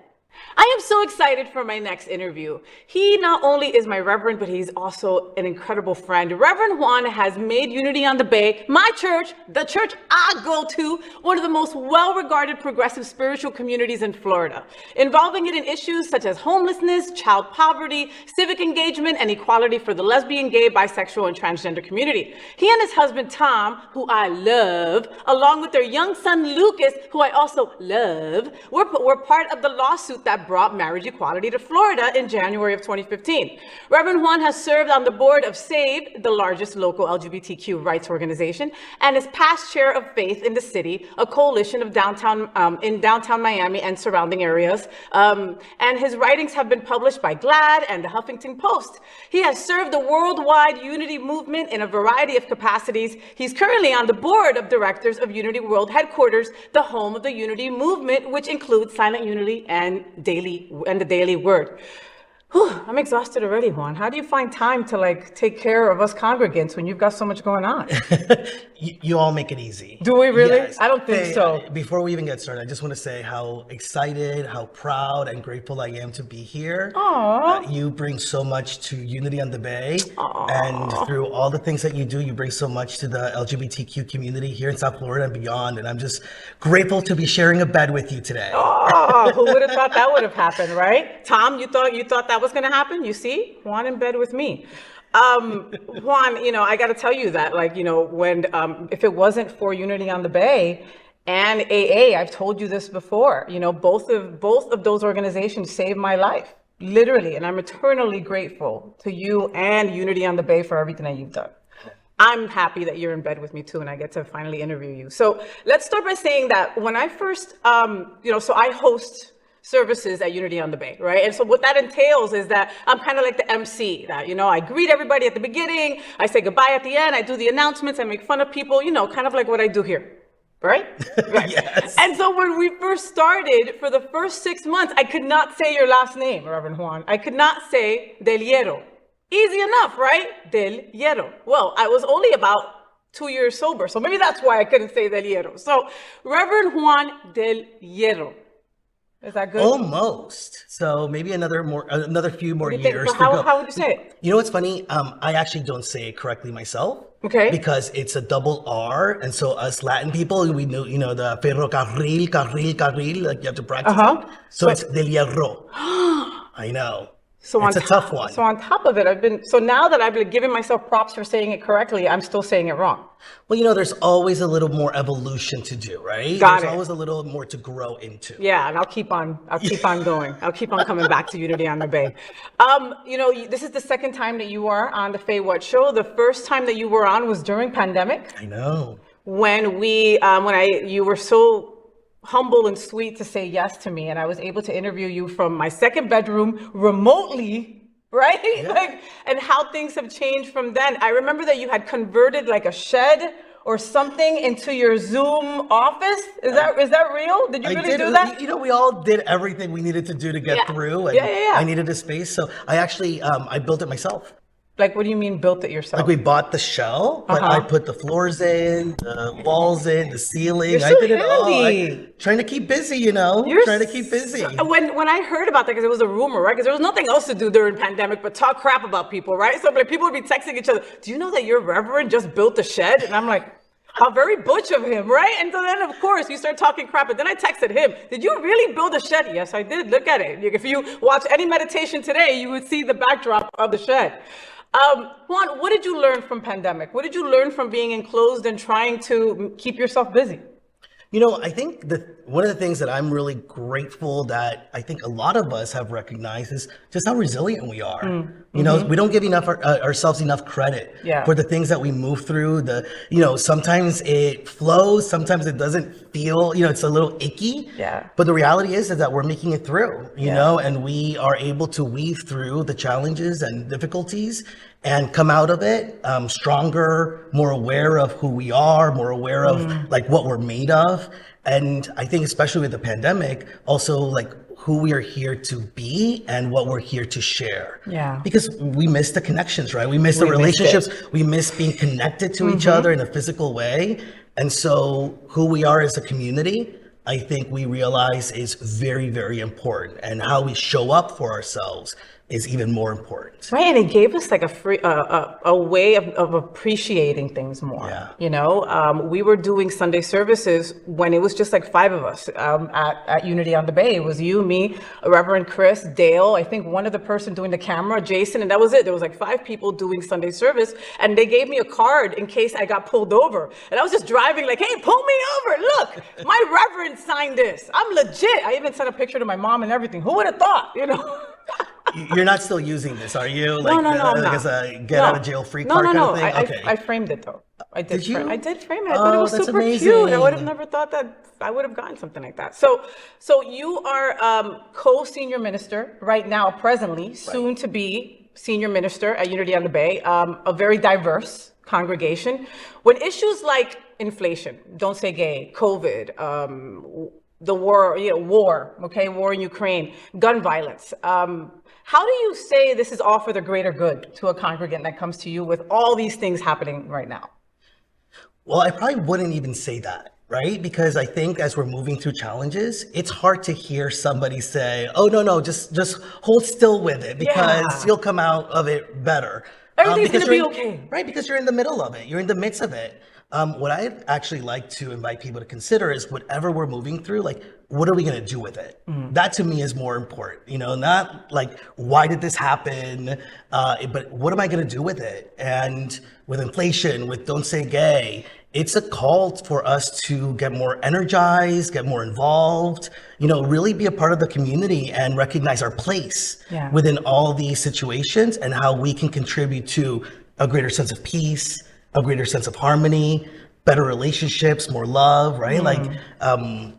I am so excited for my next interview. He not only is my Reverend, but he's also an incredible friend. Reverend Juan has made Unity on the Bay, my church, the church I go to, one of the most well-regarded progressive spiritual communities in Florida, involving it in issues such as homelessness, child poverty, civic engagement, and equality for the lesbian, gay, bisexual, and transgender community. He and his husband, Tom, who I love, along with their young son, Lucas, who I also love, were part of the lawsuit that brought marriage equality to Florida in January of 2015. Reverend Juan has served on the board of SAVE, the largest local LGBTQ rights organization, and is past chair of Faith in the City, a coalition of in downtown Miami and surrounding areas. And his writings have been published by GLAAD and the Huffington Post. He has served the worldwide Unity movement in a variety of capacities. He's currently on the board of directors of Unity World Headquarters, the home of the Unity movement, which includes Silent Unity and the Daily Word. Whew, I'm exhausted already, Juan. How do you find time to like take care of us congregants when you've got so much going on? You all make it easy. Do we really? Yes. I don't think so. Before we even get started, I just want to say how excited, how proud, and grateful I am to be here. Aww. You bring so much to Unity on the Bay. Aww. And through all the things that you do, you bring so much to the LGBTQ community here in South Florida and beyond. And I'm just grateful to be sharing a bed with you today. Oh, who would have thought that would have happened, right? Tom, you thought that was going to happen? You see? Juan in bed with me. Juan, I got to tell you that, like, when, if it wasn't for Unity on the Bay and AA, I've told you this before, both of those organizations saved my life, literally. And I'm eternally grateful to you and Unity on the Bay for everything that you've done. I'm happy that you're in bed with me too, and I get to finally interview you. So let's start by saying that when I first, so I host services at Unity on the Bay, right? And so what that entails is that I'm kind of like the MC, that, I greet everybody at the beginning, I say goodbye at the end, I do the announcements, I make fun of people, kind of like what I do here, right? Right. Yes. And so when we first started, for the first 6 months, I could not say your last name, Reverend Juan. I could not say Del Hierro. Easy enough, right? Del Hierro. Well, I was only about 2 years sober, so maybe that's why I couldn't say Del Hierro. So Reverend Juan del Hierro. Is that good? Almost. So maybe another few more years to go. How would you say it? You know what's funny? I actually don't say it correctly myself. Okay. Because it's a double R, and so us Latin people, we know, the ferrocarril, carril, like you have to practice it. So it's del hierro. I know. So it's a tough one. So on top of it, now that I've been giving myself props for saying it correctly, I'm still saying it wrong. Well, there's always a little more evolution to do, right? There's always a little more to grow into. Yeah, and I'll keep on going. I'll keep on coming back to Unity on the Bay. This is the second time that you are on the FayWhat show. The first time that you were on was during pandemic. I know. When you were so humble and sweet to say yes to me, and I was able to interview you from my second bedroom remotely, right? Yeah. And how things have changed from then. I remember that you had converted like a shed or something into your Zoom office. Is that real? Did you really do that? We all did everything we needed to do to get through, and I needed a space, so I actually I built it myself. Like, what do you mean built it yourself? Like, we bought the shell, but I put the floors in, the walls in, the ceiling. You're so I did it all. Trying to keep busy, You're trying to keep busy. When I heard about that, because it was a rumor, right? Because there was nothing else to do during pandemic but talk crap about people, right? So like, people would be texting each other, do you know that your reverend just built a shed? And I'm like, how very butch of him, right? And so then, of course, you start talking crap. And then I texted him, did you really build a shed? Yes, I did. Look at it. If you watch any meditation today, you would see the backdrop of the shed. Juan, what did you learn from pandemic? What did you learn from being enclosed and trying to keep yourself busy? I think one of the things that I'm really grateful that I think a lot of us have recognized is just how resilient we are. We don't give ourselves enough credit for the things that we move through. Sometimes it flows, sometimes it doesn't feel, it's a little icky. Yeah. But the reality is that we're making it through, and we are able to weave through the challenges and difficulties and come out of it stronger, more aware of who we are, more aware of like what we're made of. And I think especially with the pandemic, also like who we are here to be and what we're here to share. Yeah. Because we miss the connections, right? We miss the relationships. We miss being connected to each other in a physical way. And so who we are as a community, I think we realize is very, very important. And how we show up for ourselves is even more important. Right, and it gave us like a way of appreciating things more. Yeah. We were doing Sunday services when it was just like 5 of us at Unity on the Bay. It was you, me, Reverend Chris, Dale, I think one other person doing the camera, Jason, and that was it. There was like 5 people doing Sunday service, and they gave me a card in case I got pulled over. And I was just driving like, hey, pull me over, look, my Reverend signed this. I'm legit. I even sent a picture to my mom and everything. Who would have thought, You're not still using this, are you? Like, no, like as a get out of jail free card kind of thing? Okay. I framed it though. I did frame it. I thought it was super cute. I would have never thought that I would have gotten something like that. So you are co-senior minister right now, presently, soon to be senior minister at Unity on the Bay, a very diverse congregation. When issues like inflation, don't say gay, COVID, the war, war in Ukraine, gun violence, How do you say this is all for the greater good to a congregant that comes to you with all these things happening right now? Well, I probably wouldn't even say that, right? Because I think as we're moving through challenges, it's hard to hear somebody say, oh, no, just hold still with it because you'll come out of it better. Everything's going to be okay. Right, because you're in the middle of it. You're in the midst of it. What I'd actually like to invite people to consider is whatever we're moving through, like, what are we going to do with it? That to me is more important, not like, why did this happen? But what am I going to do with it? And with inflation, with Don't Say Gay, it's a call for us to get more energized, get more involved, really be a part of the community and recognize our place within all these situations and how we can contribute to a greater sense of peace, a greater sense of harmony, better relationships, more love, right?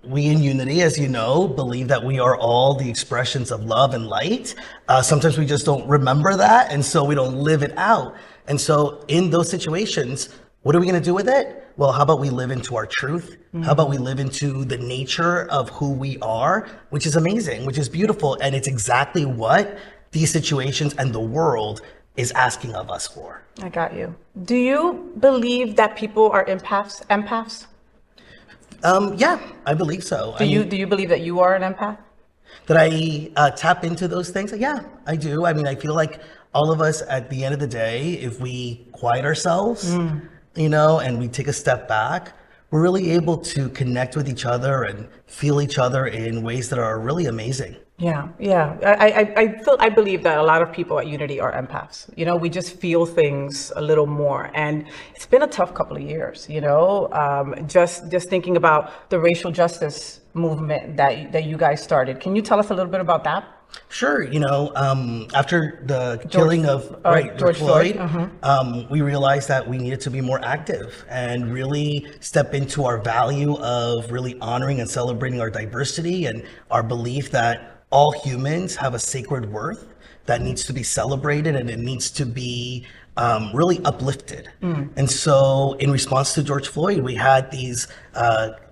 We in Unity, as you know, believe that we are all the expressions of love and light. Sometimes we just don't remember that, and so we don't live it out. And so in those situations, what are we going to do with it? Well, how about we live into our truth? How about we live into the nature of who we are, which is amazing, which is beautiful. And it's exactly what these situations and the world is asking of us for. I got you. Do you believe that people are empaths? Yeah, I believe so. Do you believe that you are an empath? That I tap into those things? Yeah, I do. I mean, I feel like all of us at the end of the day, if we quiet ourselves, and we take a step back, we're really able to connect with each other and feel each other in ways that are really amazing. Yeah. I believe that a lot of people at Unity are empaths. We just feel things a little more, and it's been a tough couple of years. Just thinking about the racial justice movement that you guys started. Can you tell us a little bit about that? Sure. After the killing of George Floyd, we realized that we needed to be more active and really step into our value of really honoring and celebrating our diversity and our belief that all humans have a sacred worth that needs to be celebrated and it needs to be really uplifted. And so in response to George Floyd, we had these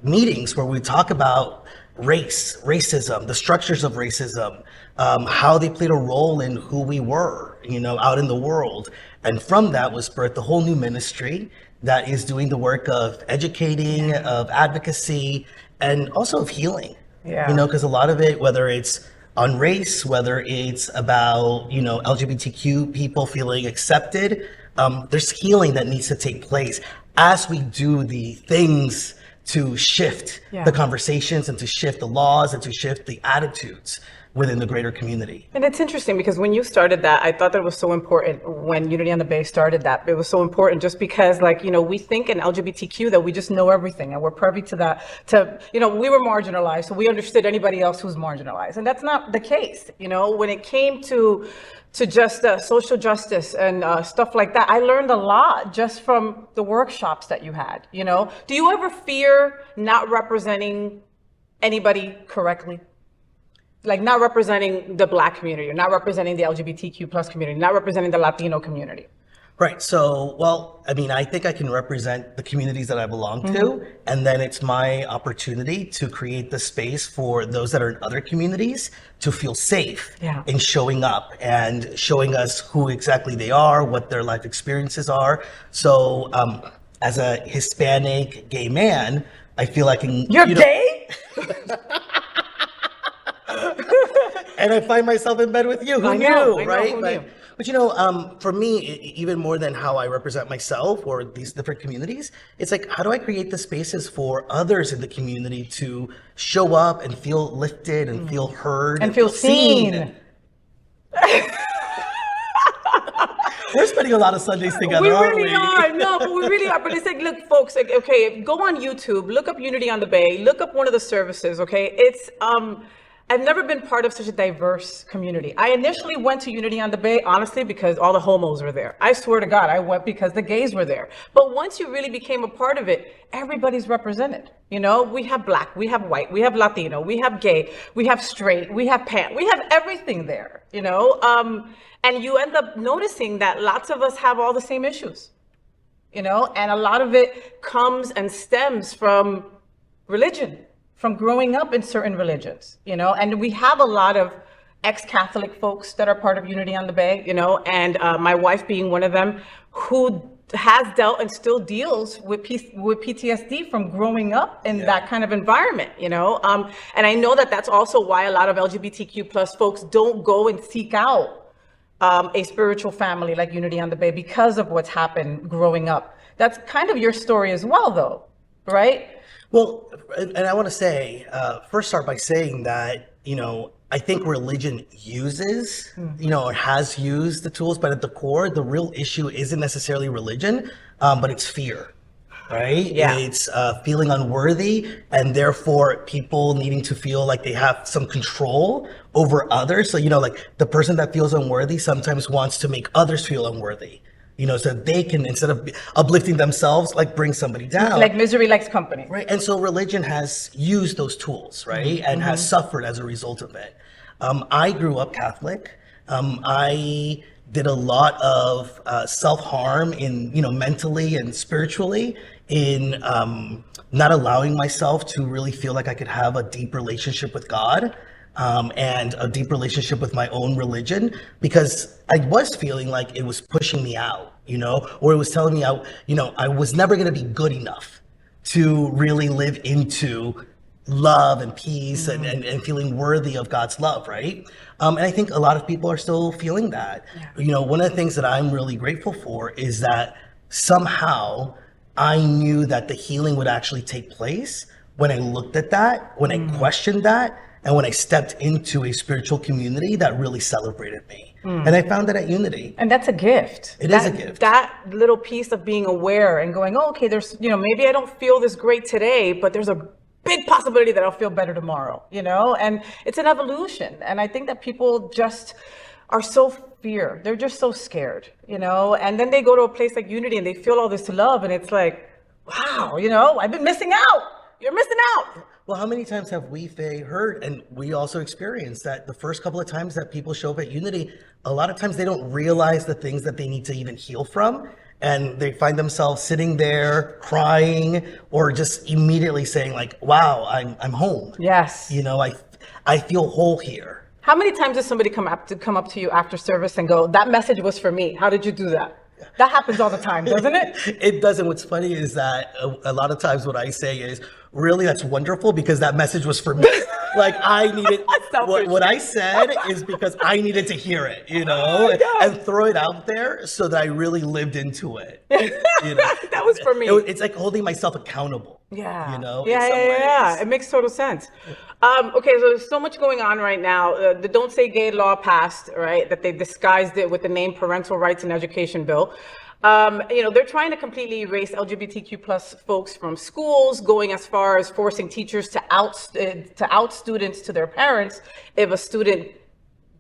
meetings where we talk about racism, the structures of racism, how they played a role in who we were, out in the world. And from that was birthed a whole new ministry that is doing the work of educating, of advocacy, and also of healing. Because a lot of it, whether it's on race, whether it's about, LGBTQ people feeling accepted, there's healing that needs to take place as we do the things to shift the conversations and to shift the laws and to shift the attitudes within the greater community. And it's interesting because when you started that, I thought that it was so important when Unity on the Bay started that. It was so important just because, we think in LGBTQ that we just know everything and we're privy to that. We were marginalized, so we understood anybody else who's marginalized. And that's not the case. When it came to just social justice and stuff like that, I learned a lot just from the workshops that you had. Do you ever fear not representing anybody correctly? Like not representing the Black community, or not representing the LGBTQ plus community, not representing the Latino community? Right. So, I think I can represent the communities that I belong to. And then it's my opportunity to create the space for those that are in other communities to feel safe in showing up and showing us who exactly they are, what their life experiences are. So, as a Hispanic gay man, I feel I can... You're gay? And I find myself in bed with you. Who knew, right? But for me, even more than how I represent myself or these different communities, it's like, how do I create the spaces for others in the community to show up and feel lifted and feel heard and feel seen? We're spending a lot of Sundays together, aren't we? We really are. No, but we really are. But it's like, look, folks, okay, go on YouTube, look up Unity on the Bay, look up one of the services, okay? It's, I've never been part of such a diverse community. I initially went to Unity on the Bay, honestly, because all the homos were there. I swear to God, I went because the gays were there. But once you really became a part of it, everybody's represented. We have Black, we have white, we have Latino, we have gay, we have straight, we have pan, we have everything there, and you end up noticing that lots of us have all the same issues, and a lot of it comes and stems from religion, from growing up in certain religions, and we have a lot of ex-Catholic folks that are part of Unity on the Bay, you know, and my wife being one of them, who has dealt and still deals with PTSD from growing up in that kind of environment, you know. And I know that that's also why a lot of LGBTQ plus folks don't go and seek out a spiritual family like Unity on the Bay because of what's happened growing up. That's kind of your story as well, though, right? Well, and I want to say, first start by saying that, you know, I think religion uses, you know, or has used the tools, but at the core, the real issue isn't necessarily religion, but it's fear, right? Yeah. It's feeling unworthy, and therefore people needing to feel like they have some control over others. So, you know, like the person that feels unworthy sometimes wants to make others feel unworthy, you know, so they can, instead of uplifting themselves, like bring somebody down. Like misery likes company. Right. And so religion has used those tools, right? And has suffered as a result of it. I grew up Catholic. I did a lot of self-harm in, you know, mentally and spiritually in not allowing myself to really feel like I could have a deep relationship with God. And a deep relationship with my own religion, because I was feeling like it was pushing me out, you know, or it was telling me out, you know, I was never going to be good enough to really live into love and peace and feeling worthy of God's love, right? And I think a lot of people are still feeling that. You know, one of the things that I'm really grateful for is that somehow I knew that the healing would actually take place when I looked at that, when I questioned that, and when I stepped into a spiritual community that really celebrated me. And I found that at Unity. And that's a gift. It is a gift. That little piece of being aware and going, oh, okay, there's, you know, maybe I don't feel this great today, but there's a big possibility that I'll feel better tomorrow, you know? And it's an evolution. And I think that people just are so fear. They're just so scared, you know? And then they go to a place like Unity and they feel all this love and it's like, wow, you know, I've been missing out. You're missing out. Well, how many times have we, Faye, heard, and we also experienced that the first couple of times that people show up at Unity, a lot of times they don't realize the things that they need to even heal from. And they find themselves sitting there crying or just immediately saying like, wow, I'm home. Yes. You know, I feel whole here. How many times does somebody come up to you after service and go, that message was for me? How did you do that? That happens all the time, doesn't it? It does. And what's funny is that a lot of times what I say is, really, that's wonderful because that message was for me. Like I needed, what I said is because I needed to hear it, you know, and throw it out there so that I really lived into it. You know? That was for me. It's like holding myself accountable. Yeah. You know? Yeah. It makes total sense. Okay, so there's so much going on right now. The Don't Say Gay law passed, right? That they disguised it with the name Parental Rights and Education Bill. You know, they're trying to completely erase LGBTQ plus folks from schools, going as far as forcing teachers to out students to their parents if a student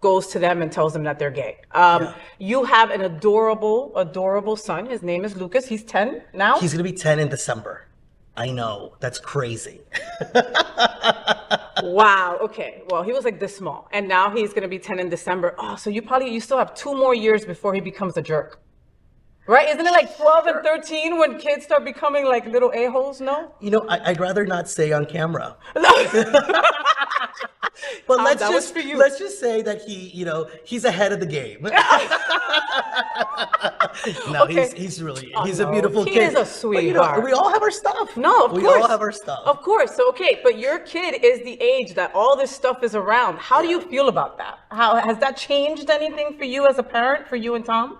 goes to them and tells them that they're gay. You have an adorable son. His name is Lucas. He's 10 now. He's going to be 10 in December. I know. That's crazy. Wow. Okay. Well, he was like this small, and now he's going to be 10 in December. Oh, so you still have 2 more years before he becomes a jerk. Right? Isn't it like 12 and 13 when kids start becoming like little a-holes? No? You know, I'd rather not say on camera. But let's just say that he's ahead of the game. No, okay. He's a beautiful kid. He is a sweetheart. We all have our stuff. No, of course. We all have our stuff. Of course. So, okay, but your kid is the age that all this stuff is around. How do you feel about that? How has that changed anything for you as a parent, for you and Tom?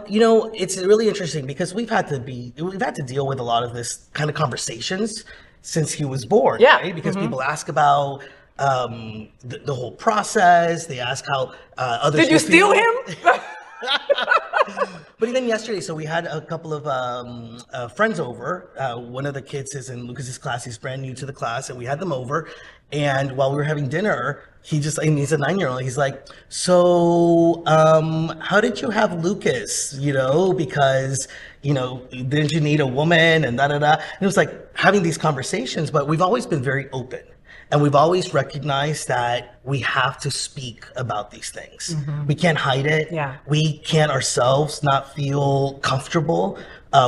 You know, it's really interesting because we've had to deal with a lot of this kind of conversations since he was born. Yeah. Right? Because people ask about the whole process. They ask how others. Did you steal him? But even yesterday, so we had a couple of friends over. One of the kids is in Lucas's class. He's brand new to the class, and we had them over. And while we were having dinner, he's a 9-year-old. He's like, so how did you have Lucas? You know, because, you know, didn't you need a woman and da-da-da? And it was like having these conversations, but we've always been very open. And we've always recognized that we have to speak about these things. Mm-hmm. We can't hide it. Yeah. We can't ourselves not feel comfortable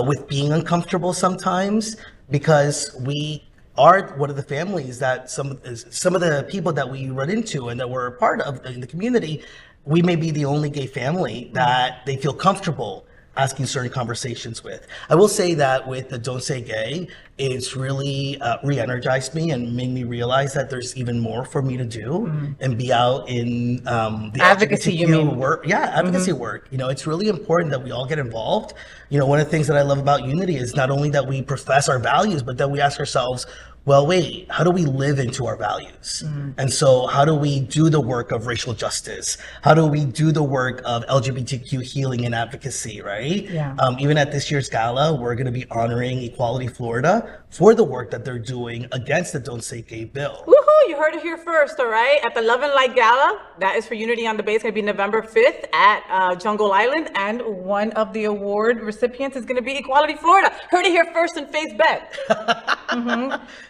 with being uncomfortable sometimes because we are one of the families that some of the people that we run into and that we're a part of in the community, we may be the only gay family that they feel comfortable asking certain conversations with. I will say that with the Don't Say Gay, it's really re-energized me and made me realize that there's even more for me to do and be out in the advocacy LGBTQ work. Yeah, advocacy work. You know, it's really important that we all get involved. You know, one of the things that I love about Unity is not only that we profess our values, but that we ask ourselves, well, wait, how do we live into our values? And so how do we do the work of racial justice? How do we do the work of LGBTQ healing and advocacy, right? Yeah. Even at this year's gala, we're going to be honoring Equality Florida for the work that they're doing against the Don't Say Gay bill. Woohoo! You heard it here first, all right? At the Love and Light Gala, that is for Unity on the Bay. It's going to be November 5th at Jungle Island, and one of the award recipients is going to be Equality Florida. Heard it here first in Faye's bet.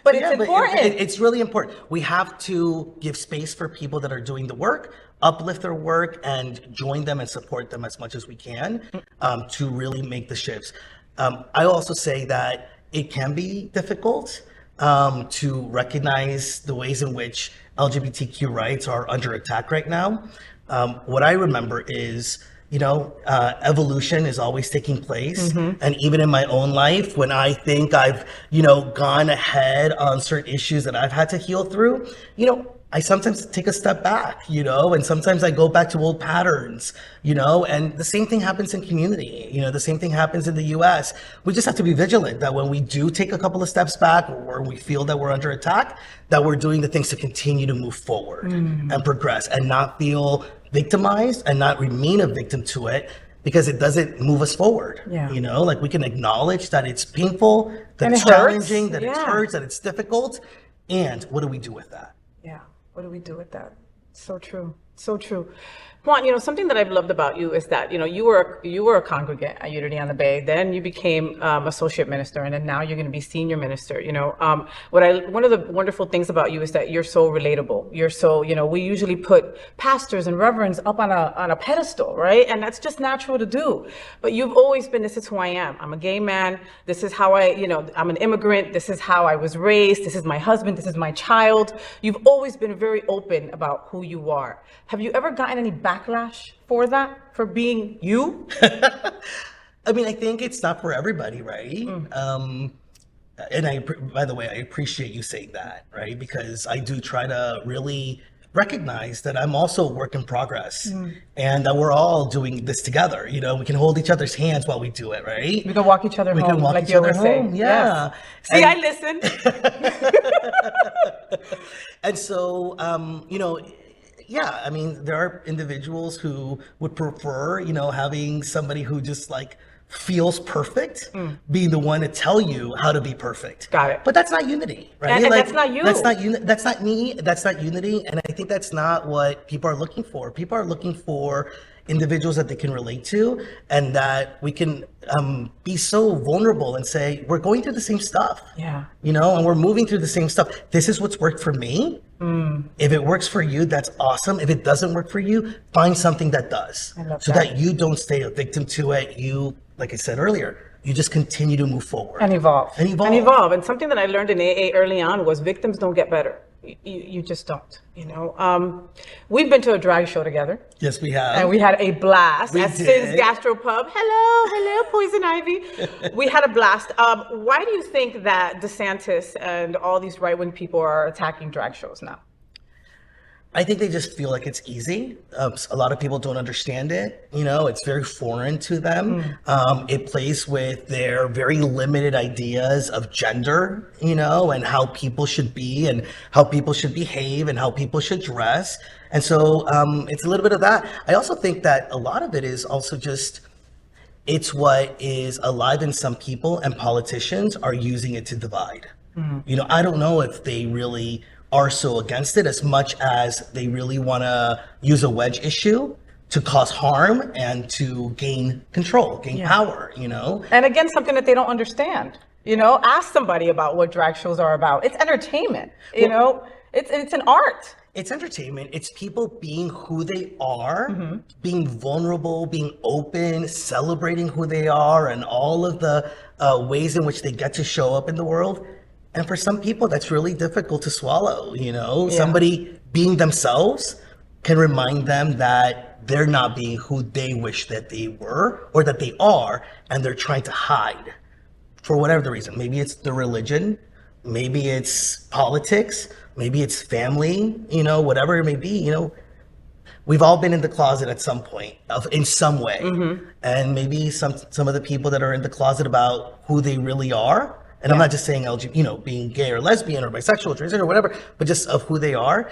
But it's important. It's really important. We have to give space for people that are doing the work, uplift their work, and join them and support them as much as we can to really make the shifts. I also say that it can be difficult to recognize the ways in which LGBTQ rights are under attack right now. What I remember is, you know, evolution is always taking place. And even in my own life, when I think I've, you know, gone ahead on certain issues that I've had to heal through, you know, I sometimes take a step back, you know, and sometimes I go back to old patterns, you know, and the same thing happens in community, you know, the same thing happens in the US. We just have to be vigilant that when we do take a couple of steps back or we feel that we're under attack, that we're doing the things to continue to move forward and progress and not feel victimized and not remain a victim to it, because it doesn't move us forward. You know, like we can acknowledge that it's painful, that it's challenging, that it hurts, that it's difficult. And what do we do with that? What do we do with that? So true. So true. Juan, you know, something that I've loved about you is that, you know, you were a congregant at Unity on the Bay, then you became associate minister, and then now you're going to be senior minister. You know, one of the wonderful things about you is that you're so relatable. You're so, you know, we usually put pastors and reverends up on a pedestal, right? And that's just natural to do. But you've always been, this is who I am. I'm a gay man. This is how you know, I'm an immigrant. This is how I was raised. This is my husband. This is my child. You've always been very open about who you are. Have you ever gotten any backlash for that, for being you? I mean, I think it's not for everybody, right? And by the way, I appreciate you saying that, right? Because I do try to really recognize that I'm also a work in progress and that we're all doing this together. You know, we can hold each other's hands while we do it, right? We can walk each other home, can walk like each you other always say. home. Yeah. See, I listen. And so, you know, yeah, I mean, there are individuals who would prefer, you know, having somebody who just like feels perfect being the one to tell you how to be perfect. Got it. But that's not unity, right? And like, that's not you. That's not me. That's not unity. And I think that's not what people are looking for. People are looking for individuals that they can relate to, and that we can be so vulnerable and say, we're going through the same stuff. Yeah. You know, and we're moving through the same stuff. This is what's worked for me. If it works for you, that's awesome. If it doesn't work for you, find something that does. So that you don't stay a victim to it. You, like I said earlier, you just continue to move forward. And evolve. And something that I learned in AA early on was victims don't get better. You just don't, you know. We've been to a drag show together. Yes, we have. And we had a blast at Sin's Gastropub. Hello, Poizon Ivy. We had a blast. Why do you think that DeSantis and all these right-wing people are attacking drag shows now? I think they just feel like it's easy. A lot of people don't understand it. You know, it's very foreign to them. It plays with their very limited ideas of gender, you know, and how people should be and how people should behave and how people should dress. And so it's a little bit of that. I also think that a lot of it is also just, it's what is alive in some people, and politicians are using it to divide. You know, I don't know if they really are so against it as much as they really want to use a wedge issue to cause harm and to gain control, gain power, you know? And again, something that they don't understand. You know, ask somebody about what drag shows are about. It's entertainment, you know? It's an art. It's entertainment. It's people being who they are, being vulnerable, being open, celebrating who they are, and all of the ways in which they get to show up in the world. And for some people, that's really difficult to swallow, you know? Somebody being themselves can remind them that they're not being who they wish that they were or that they are, and they're trying to hide for whatever the reason. Maybe it's the religion, maybe it's politics, maybe it's family, you know, whatever it may be, you know. We've all been in the closet at some point, in some way. And maybe some of the people that are in the closet about who they really are, and I'm not just saying LGBT, you know, being gay or lesbian or bisexual, transgender or whatever, but just of who they are,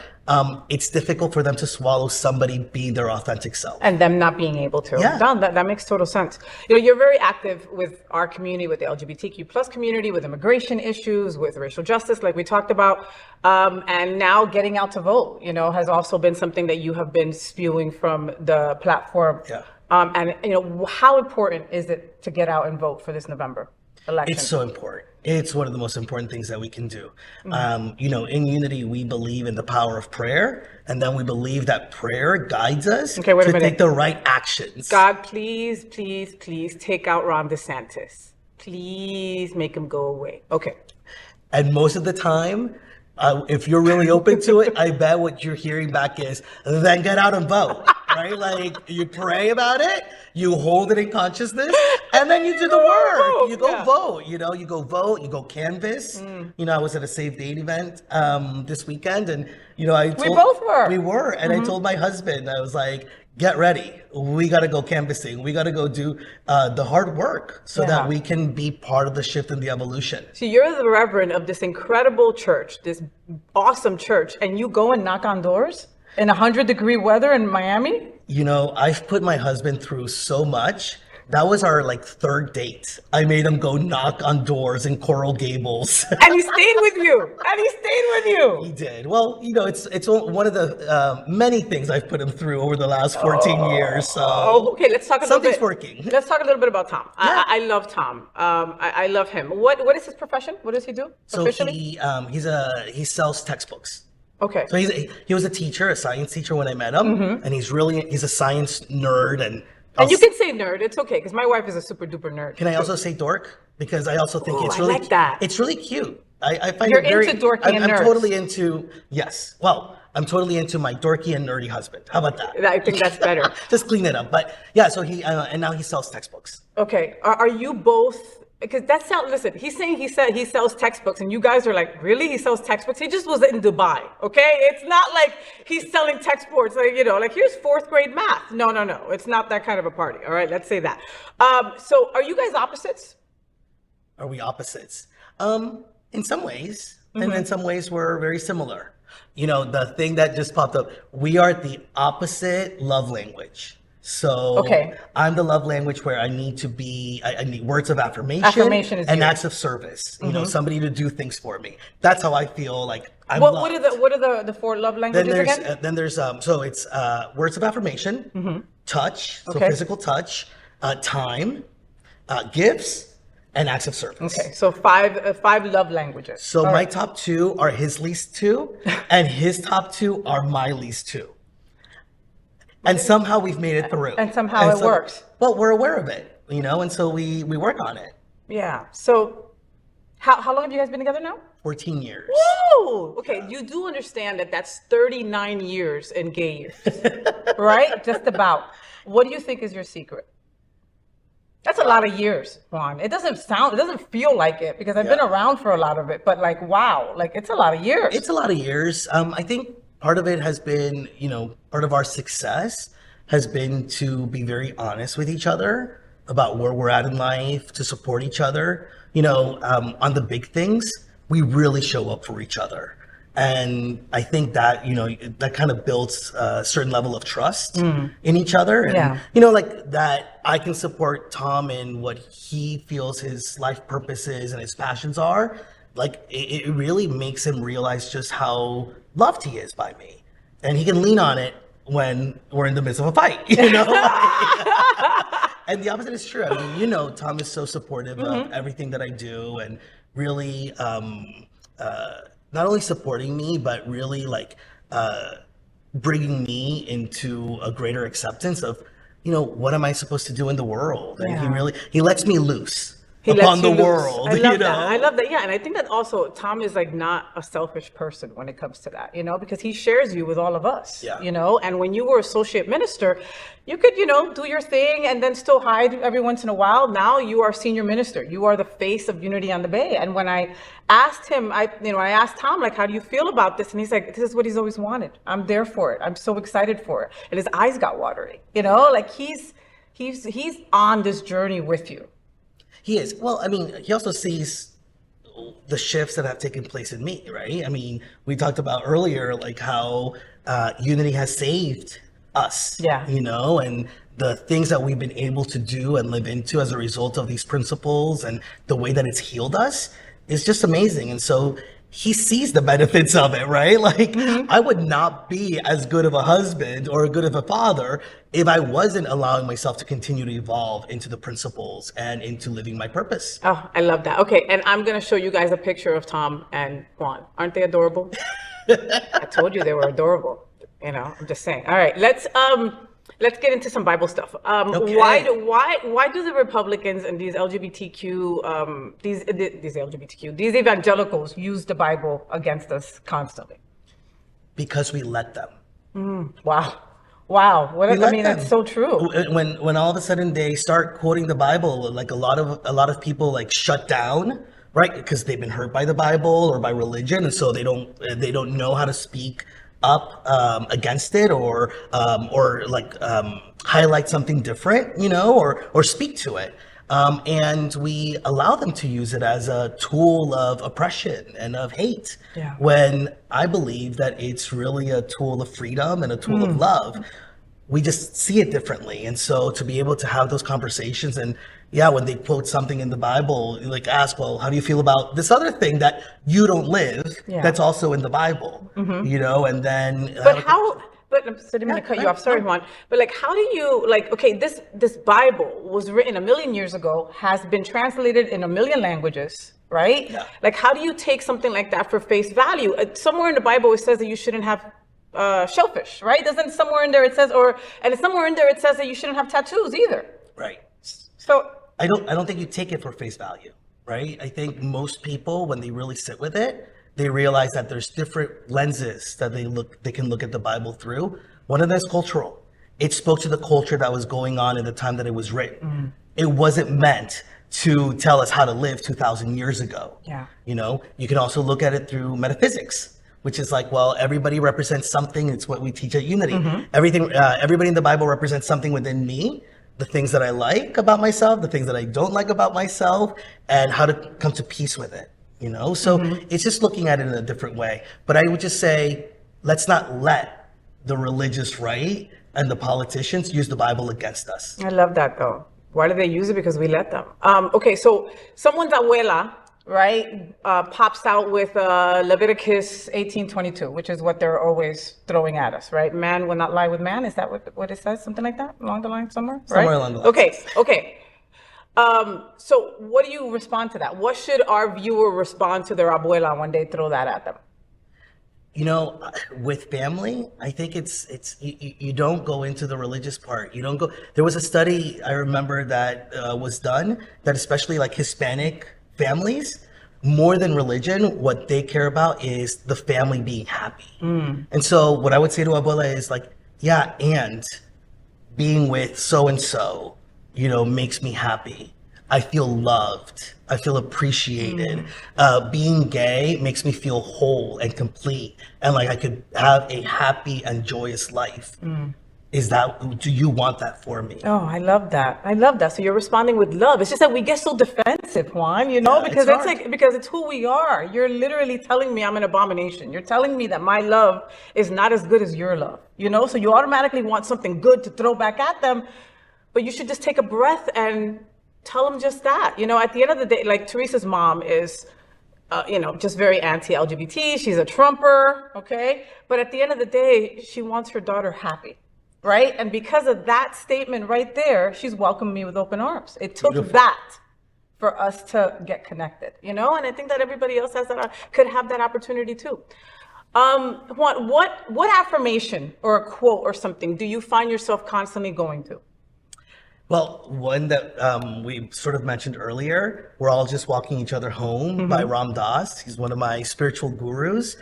it's difficult for them to swallow somebody being their authentic self. And them not being able to. That makes total sense. You know, you're very active with our community, with the LGBTQ plus community, with immigration issues, with racial justice, like we talked about. And now getting out to vote, you know, has also been something that you have been spewing from the platform. And, you know, how important is it to get out and vote for this November election? It's so important. It's one of the most important things that we can do. You know, in Unity, we believe in the power of prayer, and then we believe that prayer guides us to take the right actions. God, please, please, please take out Ron DeSantis. Please make him go away. Okay. And most of the time, if you're really open to it, I bet what you're hearing back is, then get out and vote, right? Like, you pray about it, you hold it in consciousness, and then you do the work. You go vote, you know, you go vote, you go canvas. You know, I was at a Save Date event this weekend, and, you know, we both were. We were, and I told my husband, I was like, get ready. We got to go canvassing. We got to go do the hard work so that we can be part of the shift and the evolution. So you're the reverend of this incredible church, this awesome church, and you go and knock on doors in 100-degree weather in Miami? You know, I've put my husband through so much. That was our like third date. I made him go knock on doors in Coral Gables. And he stayed with you. He did. Well, you know, it's one of the many things I've put him through over the last 14 years. So okay, let's talk a little bit. Something's working. Let's talk a little bit about Tom. I love Tom. I love him. What is his profession? What does he do? So he sells textbooks. Okay. So he was a teacher, a science teacher when I met him, and he's a science nerd and you can say nerd, it's okay, because my wife is a super duper nerd. Can I also say dork? Because I also think it's I like that. It's really cute. I find You're it very, into dorky and nerds. I'm totally into, yes. Well, I'm totally into my dorky and nerdy husband. How about that? I think that's better. Just clean it up. But yeah, so he, and now he sells textbooks. Okay. Are you both, because that sounds, listen, he's saying he sells textbooks, and you guys are like, really? He sells textbooks? He just was in Dubai, okay? It's not like he's selling textbooks, like, you know, like here's 4th grade math. No. It's not that kind of a party, all right? Let's say that. So are you guys opposites? Are we opposites? In some ways, and in some ways we're very similar. You know, the thing that just popped up, we are the opposite love language. So I'm the love language where I need to be, I need words of affirmation and acts of service. You know, somebody to do things for me. That's how I feel like I'm loved. What are the 4 love languages again? Then there's so it's words of affirmation, touch, so physical touch, time, gifts, and acts of service. Okay, so 5 love languages. So my top 2 are his least 2, and his top 2 are my least 2. And somehow we've made it through. And somehow it works. Well, we're aware of it, you know, and so we work on it. Yeah. So how long have you guys been together now? 14 years. Woo! Okay, you do understand that that's 39 years in gay years, right? Just about. What do you think is your secret? That's a lot of years, Juan. It doesn't feel like it, because I've been around for a lot of it, but like, wow, like it's a lot of years. It's a lot of years. I think part of it has been, you know, part of our success has been to be very honest with each other about where we're at in life, to support each other. You know, on the big things, we really show up for each other. And I think that, you know, that kind of builds a certain level of trust in each other. And, you know, like that I can support Tom in what he feels his life purpose is and his passions are. Like, it really makes him realize just how loved he is by me. And he can lean on it when we're in the midst of a fight, you know? And the opposite is true. I mean, you know, Tom is so supportive of everything that I do, and really not only supporting me, but really like bringing me into a greater acceptance of, you know, what am I supposed to do in the world? And he lets me loose. upon the world. I love that. I love that. Yeah, and I think that also Tom is like not a selfish person when it comes to that, you know, because he shares you with all of us. Yeah. You know, and when you were associate minister, you could, you know, do your thing and then still hide every once in a while. Now you are senior minister. You are the face of Unity on the Bay. And when I asked him, I asked Tom, like, how do you feel about this? And he's like, this is what he's always wanted. I'm there for it. I'm so excited for it. And his eyes got watery, you know, like he's on this journey with you. He is. Well, I mean, he also sees the shifts that have taken place in me, right? I mean, we talked about earlier, like how Unity has saved us, you know, and the things that we've been able to do and live into as a result of these principles and the way that it's healed us is just amazing. And so he sees the benefits of it, right? Like, I would not be as good of a husband or as good of a father if I wasn't allowing myself to continue to evolve into the principles and into living my purpose. Oh, I love that. Okay, and I'm going to show you guys a picture of Tom and Juan. Aren't they adorable? I told you they were adorable. You know, I'm just saying. All right, let's get into some Bible stuff. Okay. Why do the Republicans and these LGBTQ these evangelicals use the Bible against us constantly? Because we let them. Wow. That's so true. When all of a sudden they start quoting the Bible, like a lot of people like shut down, right? Because they've been hurt by the Bible or by religion, and so they don't know how to speak up against it or highlight something different, you know, or speak to it. And we allow them to use it as a tool of oppression and of hate, when I believe that it's really a tool of freedom and a tool of love. We just see it differently. And so to be able to have those conversations and when they quote something in the Bible, like ask, well, how do you feel about this other thing that you don't live that's also in the Bible, you know, and then... But I'm sorry, I'm going to cut you off. Sorry, Juan. But like, how do you, like, okay, this Bible was written 1 million years ago, has been translated in 1 million languages, right? Yeah. Like, how do you take something like that for face value? Somewhere in the Bible, it says that you shouldn't have shellfish, right? Doesn't somewhere in there it says, and somewhere in there it says that you shouldn't have tattoos either. Right. So I don't think you take it for face value, right? I think most people, when they really sit with it, they realize that there's different lenses that they can look at the Bible through. One of them is cultural. It spoke to the culture that was going on in the time that it was written. It wasn't meant to tell us how to live 2,000 years ago. Yeah. You know, you can also look at it through metaphysics, which is like, well, everybody represents something. It's what we teach at Unity. Everybody in the Bible represents something within me, the things that I like about myself, the things that I don't like about myself, and how to come to peace with it. You know, so it's just looking at it in a different way. But I would just say, let's not let the religious right and the politicians use the Bible against us. I love that, though. Why do they use it? Because we let them. Okay, so someone's abuela, right, pops out with Leviticus 18:22, which is what they're always throwing at us, right? Man will not lie with man. Is that what it says? Something like that? Along the line somewhere? Somewhere along the line. Okay. So what do you respond to that? What should our viewer respond to their abuela when they throw that at them? You know, with family, I think it's you don't go into the religious part. You don't go. There was a study I remember that was done that especially like Hispanic families, more than religion, what they care about is the family being happy. And so what I would say to abuela is like, and being with so-and-so, you know, makes me happy. I feel loved. I feel appreciated. Being gay makes me feel whole and complete. And like I could have a happy and joyous life. Do you want that for me? Oh, I love that. I love that. So you're responding with love. It's just that we get so defensive, Juan, you know, because it's who we are. You're literally telling me I'm an abomination. You're telling me that my love is not as good as your love, you know? So you automatically want something good to throw back at them. But you should just take a breath and tell them just that. You know, at the end of the day, like Teresa's mom is, you know, just very anti-LGBT. She's a Trumper, okay? But at the end of the day, she wants her daughter happy, right? And because of that statement right there, she's welcomed me with open arms. It took that for us to get connected, you know? And I think that everybody else could have that opportunity too. What affirmation or a quote or something do you find yourself constantly going to? Well, one that we sort of mentioned earlier, We're All Just Walking Each Other Home by Ram Dass. He's one of my spiritual gurus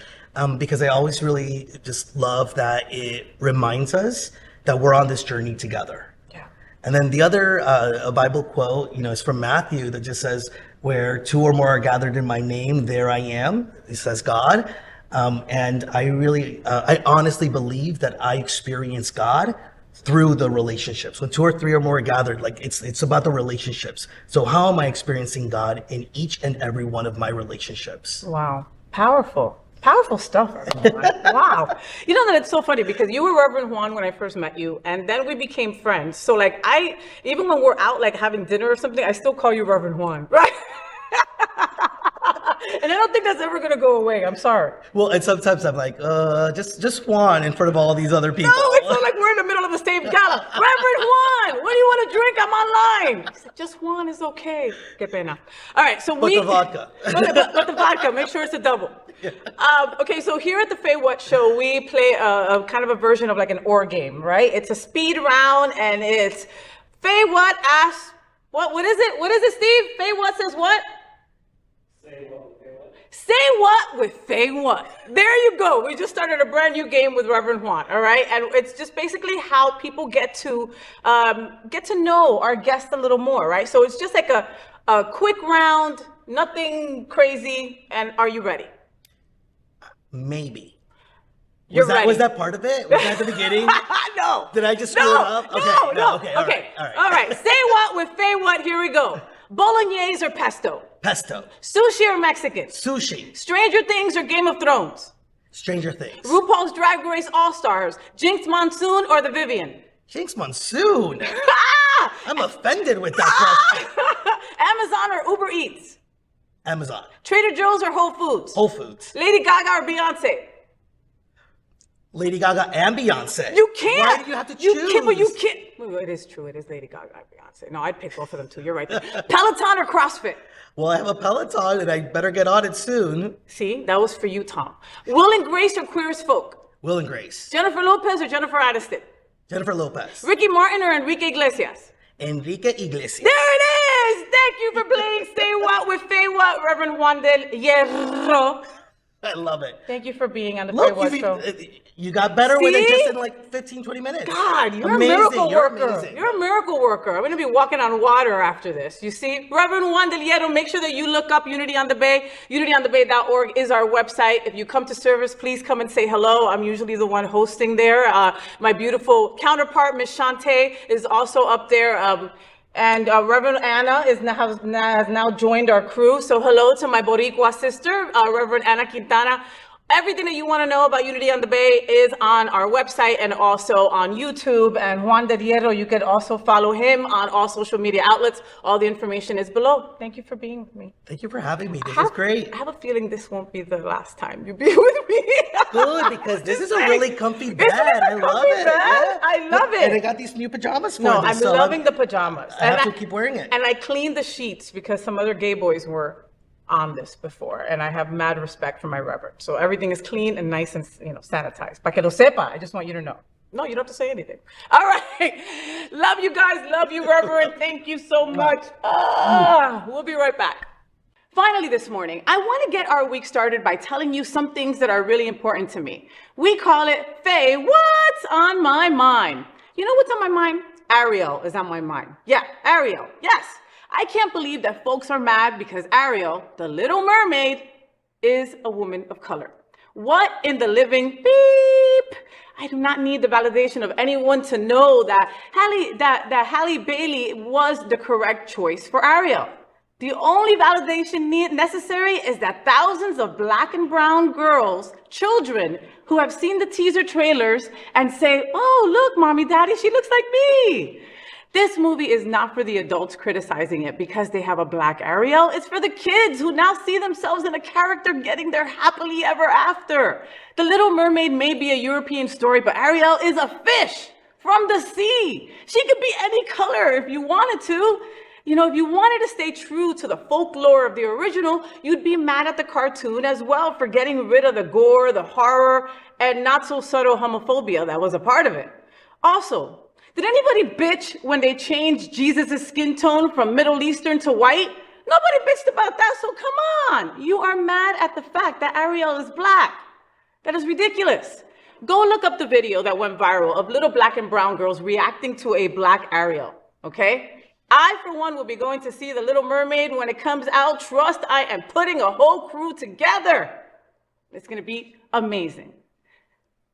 because I always really just love that it reminds us that we're on this journey together. Yeah. And then the other a Bible quote, is from Matthew that just says, where two or more are gathered in my name, there I am, it says God. And I honestly believe that I experience God through the relationships. When two or three or more are gathered, like it's about the relationships. So how am I experiencing God in each and every one of my relationships? Wow. Powerful stuff. Wow. You know that it's so funny because you were Reverend Juan when I first met you, and then we became friends. So like even when we're out like having dinner or something, I still call you Reverend Juan, right? And I don't think that's ever going to go away. I'm sorry. Well, and sometimes I'm like, just Juan in front of all these other people. No, it's not like we're in the middle of the same gala. Reverend Juan, what do you want to drink? I'm online. He said, just Juan is okay. Que pena. All right, so But the vodka. But the vodka, make sure it's a double. Yeah. Okay, so here at the FayWhat show, we play a kind of a version of like an or game, right? It's a speed round, and it's FayWhat asks, what is it? What is it, Steve? FayWhat says what? Say what with FayWhat. There you go. We just started a brand new game with Reverend Juan, all right? And it's just basically how people get to know our guests a little more, right? So it's just like a quick round, nothing crazy. And are you ready? Maybe. You're ready. Was that part of it? Was that at the beginning? No. Did I just screw it up? Okay. No. Okay. All right. Say what with FayWhat. Here we go. Bolognese or pesto? Pesto. Sushi or Mexican? Sushi. Stranger Things or Game of Thrones? Stranger Things. RuPaul's Drag Race All-Stars, Jinx Monsoon or The Vivian? Jinx Monsoon. I'm offended with that question. Amazon or Uber Eats? Amazon. Trader Joe's or Whole Foods? Whole Foods. Lady Gaga or Beyonce? Lady Gaga and Beyonce. You can't. Why do you have to choose? You can't. Well, it is true. It is Lady Gaga and Beyonce. No, I'd pick both of them too. You're right there. Peloton or CrossFit? Well, I have a Peloton and I better get on it soon. See, that was for you, Tom. Will and Grace or Queer as Folk? Will and Grace. Jennifer Lopez or Jennifer Aniston? Jennifer Lopez. Ricky Martin or Enrique Iglesias? Enrique Iglesias. There it is! Thank you for playing Say What with FayWhat, Reverend Juan del Hierro. I love it. Thank you for being on the FayWhat show. You got better with it just in like 15, 20 minutes. God, you're amazing. A miracle worker. Amazing. You're a miracle worker. I'm going to be walking on water after this. You see? Reverend Juan del Hierro, make sure that you look up Unity on the Bay. UnityOnTheBay.org is our website. If you come to service, please come and say hello. I'm usually the one hosting there. My beautiful counterpart, Miss Shantae, is also up there. And Reverend Anna has now joined our crew. So hello to my Boricua sister, Reverend Anna Quintana. Everything that you want to know about Unity on the Bay is on our website and also on YouTube. And Juan del Hierro, you can also follow him on all social media outlets. All the information is below. Thank you for being with me. Thank you for having me. This is great. I have a feeling this won't be the last time you be with me. Good, because this is a really comfy bed. I love it. Yeah. I love it. And I got these new pajamas for No, this. I'm loving the pajamas. I have to keep wearing it. And I cleaned the sheets because some other gay boys were on this before, and I have mad respect for my Reverend. So everything is clean and nice and sanitized. Pa que lo sepa, I just want you to know. No, you don't have to say anything. All right. Love you guys. Love you, Reverend. Thank you so much. We'll be right back. Finally this morning, I want to get our week started by telling you some things that are really important to me. We call it Faye, what's on my mind? You know what's on my mind? Ariel is on my mind. Yeah, Ariel. Yes. I can't believe that folks are mad because Ariel, the Little Mermaid, is a woman of color. What in the living beep? I do not need the validation of anyone to know that Halle Bailey was the correct choice for Ariel. The only validation necessary is that thousands of black and brown girls, children, who have seen the teaser trailers and say, oh, look, mommy, daddy, she looks like me. This movie is not for the adults criticizing it because they have a black Ariel. It's for the kids who now see themselves in a character getting their happily ever after. The Little Mermaid may be a European story, but Ariel is a fish from the sea. She could be any color if you wanted to. You know, if you wanted to stay true to the folklore of the original, you'd be mad at the cartoon as well for getting rid of the gore, the horror, and not so subtle homophobia that was a part of it. Also, Did anybody bitch when they changed Jesus' skin tone from Middle Eastern to white? Nobody bitched about that, so come on. You are mad at the fact that Ariel is black. That is ridiculous. Go look up the video that went viral of little black and brown girls reacting to a black Ariel, okay? I, for one, will be going to see The Little Mermaid when it comes out. Trust, I am putting a whole crew together. It's gonna be amazing.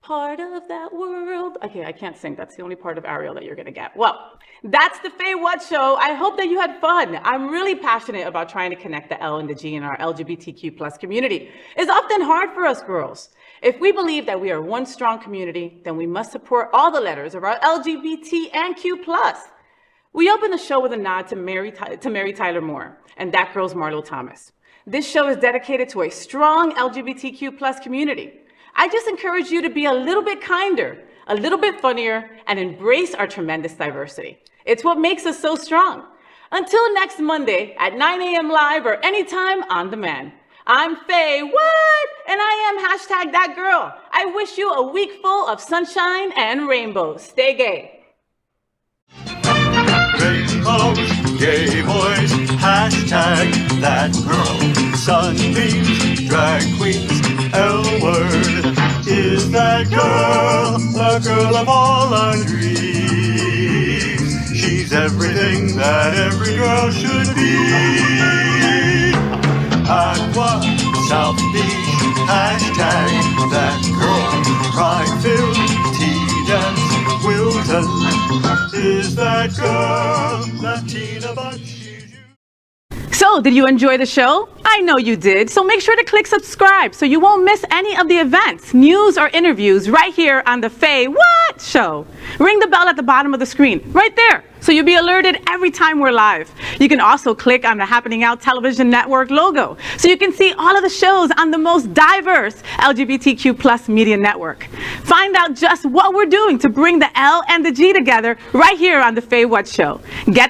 Part of that world. Okay, I can't sing. That's the only part of Ariel that you're gonna get. Well, that's the FayWhat show. I hope that you had fun. I'm really passionate about trying to connect the L and the G in our LGBTQ plus community. It's often hard for us girls. If we believe that we are one strong community, then we must support all the letters of our LGBT and Q plus. We open the show with a nod to Mary Tyler Moore and That Girl's Marlo Thomas. This show is dedicated to a strong LGBTQ plus community. I just encourage you to be a little bit kinder, a little bit funnier, and embrace our tremendous diversity. It's what makes us so strong. Until next Monday at 9 a.m. live or anytime on demand. I'm FayWhat, and I am #ThatGirl. I wish you a week full of sunshine and rainbows. Stay gay. Rainbows, gay boys, #ThatGirl. Sunbeams, drag queens, L-word. Is that girl, the girl of all our dreams? She's everything that every girl should be. Aqua, South Beach, #ThatGirl. Pride-filled tea dance, Wilton. Is that girl, Latina but she's you? So, did you enjoy the show? I know you did, so make sure to click subscribe so you won't miss any of the events, news, or interviews right here on the FayWhat show. Ring the bell at the bottom of the screen, right there, so you'll be alerted every time we're live. You can also click on the Happening Out Television Network logo, so you can see all of the shows on the most diverse LGBTQ plus media network. Find out just what we're doing to bring the L and the G together right here on the FayWhat show. Get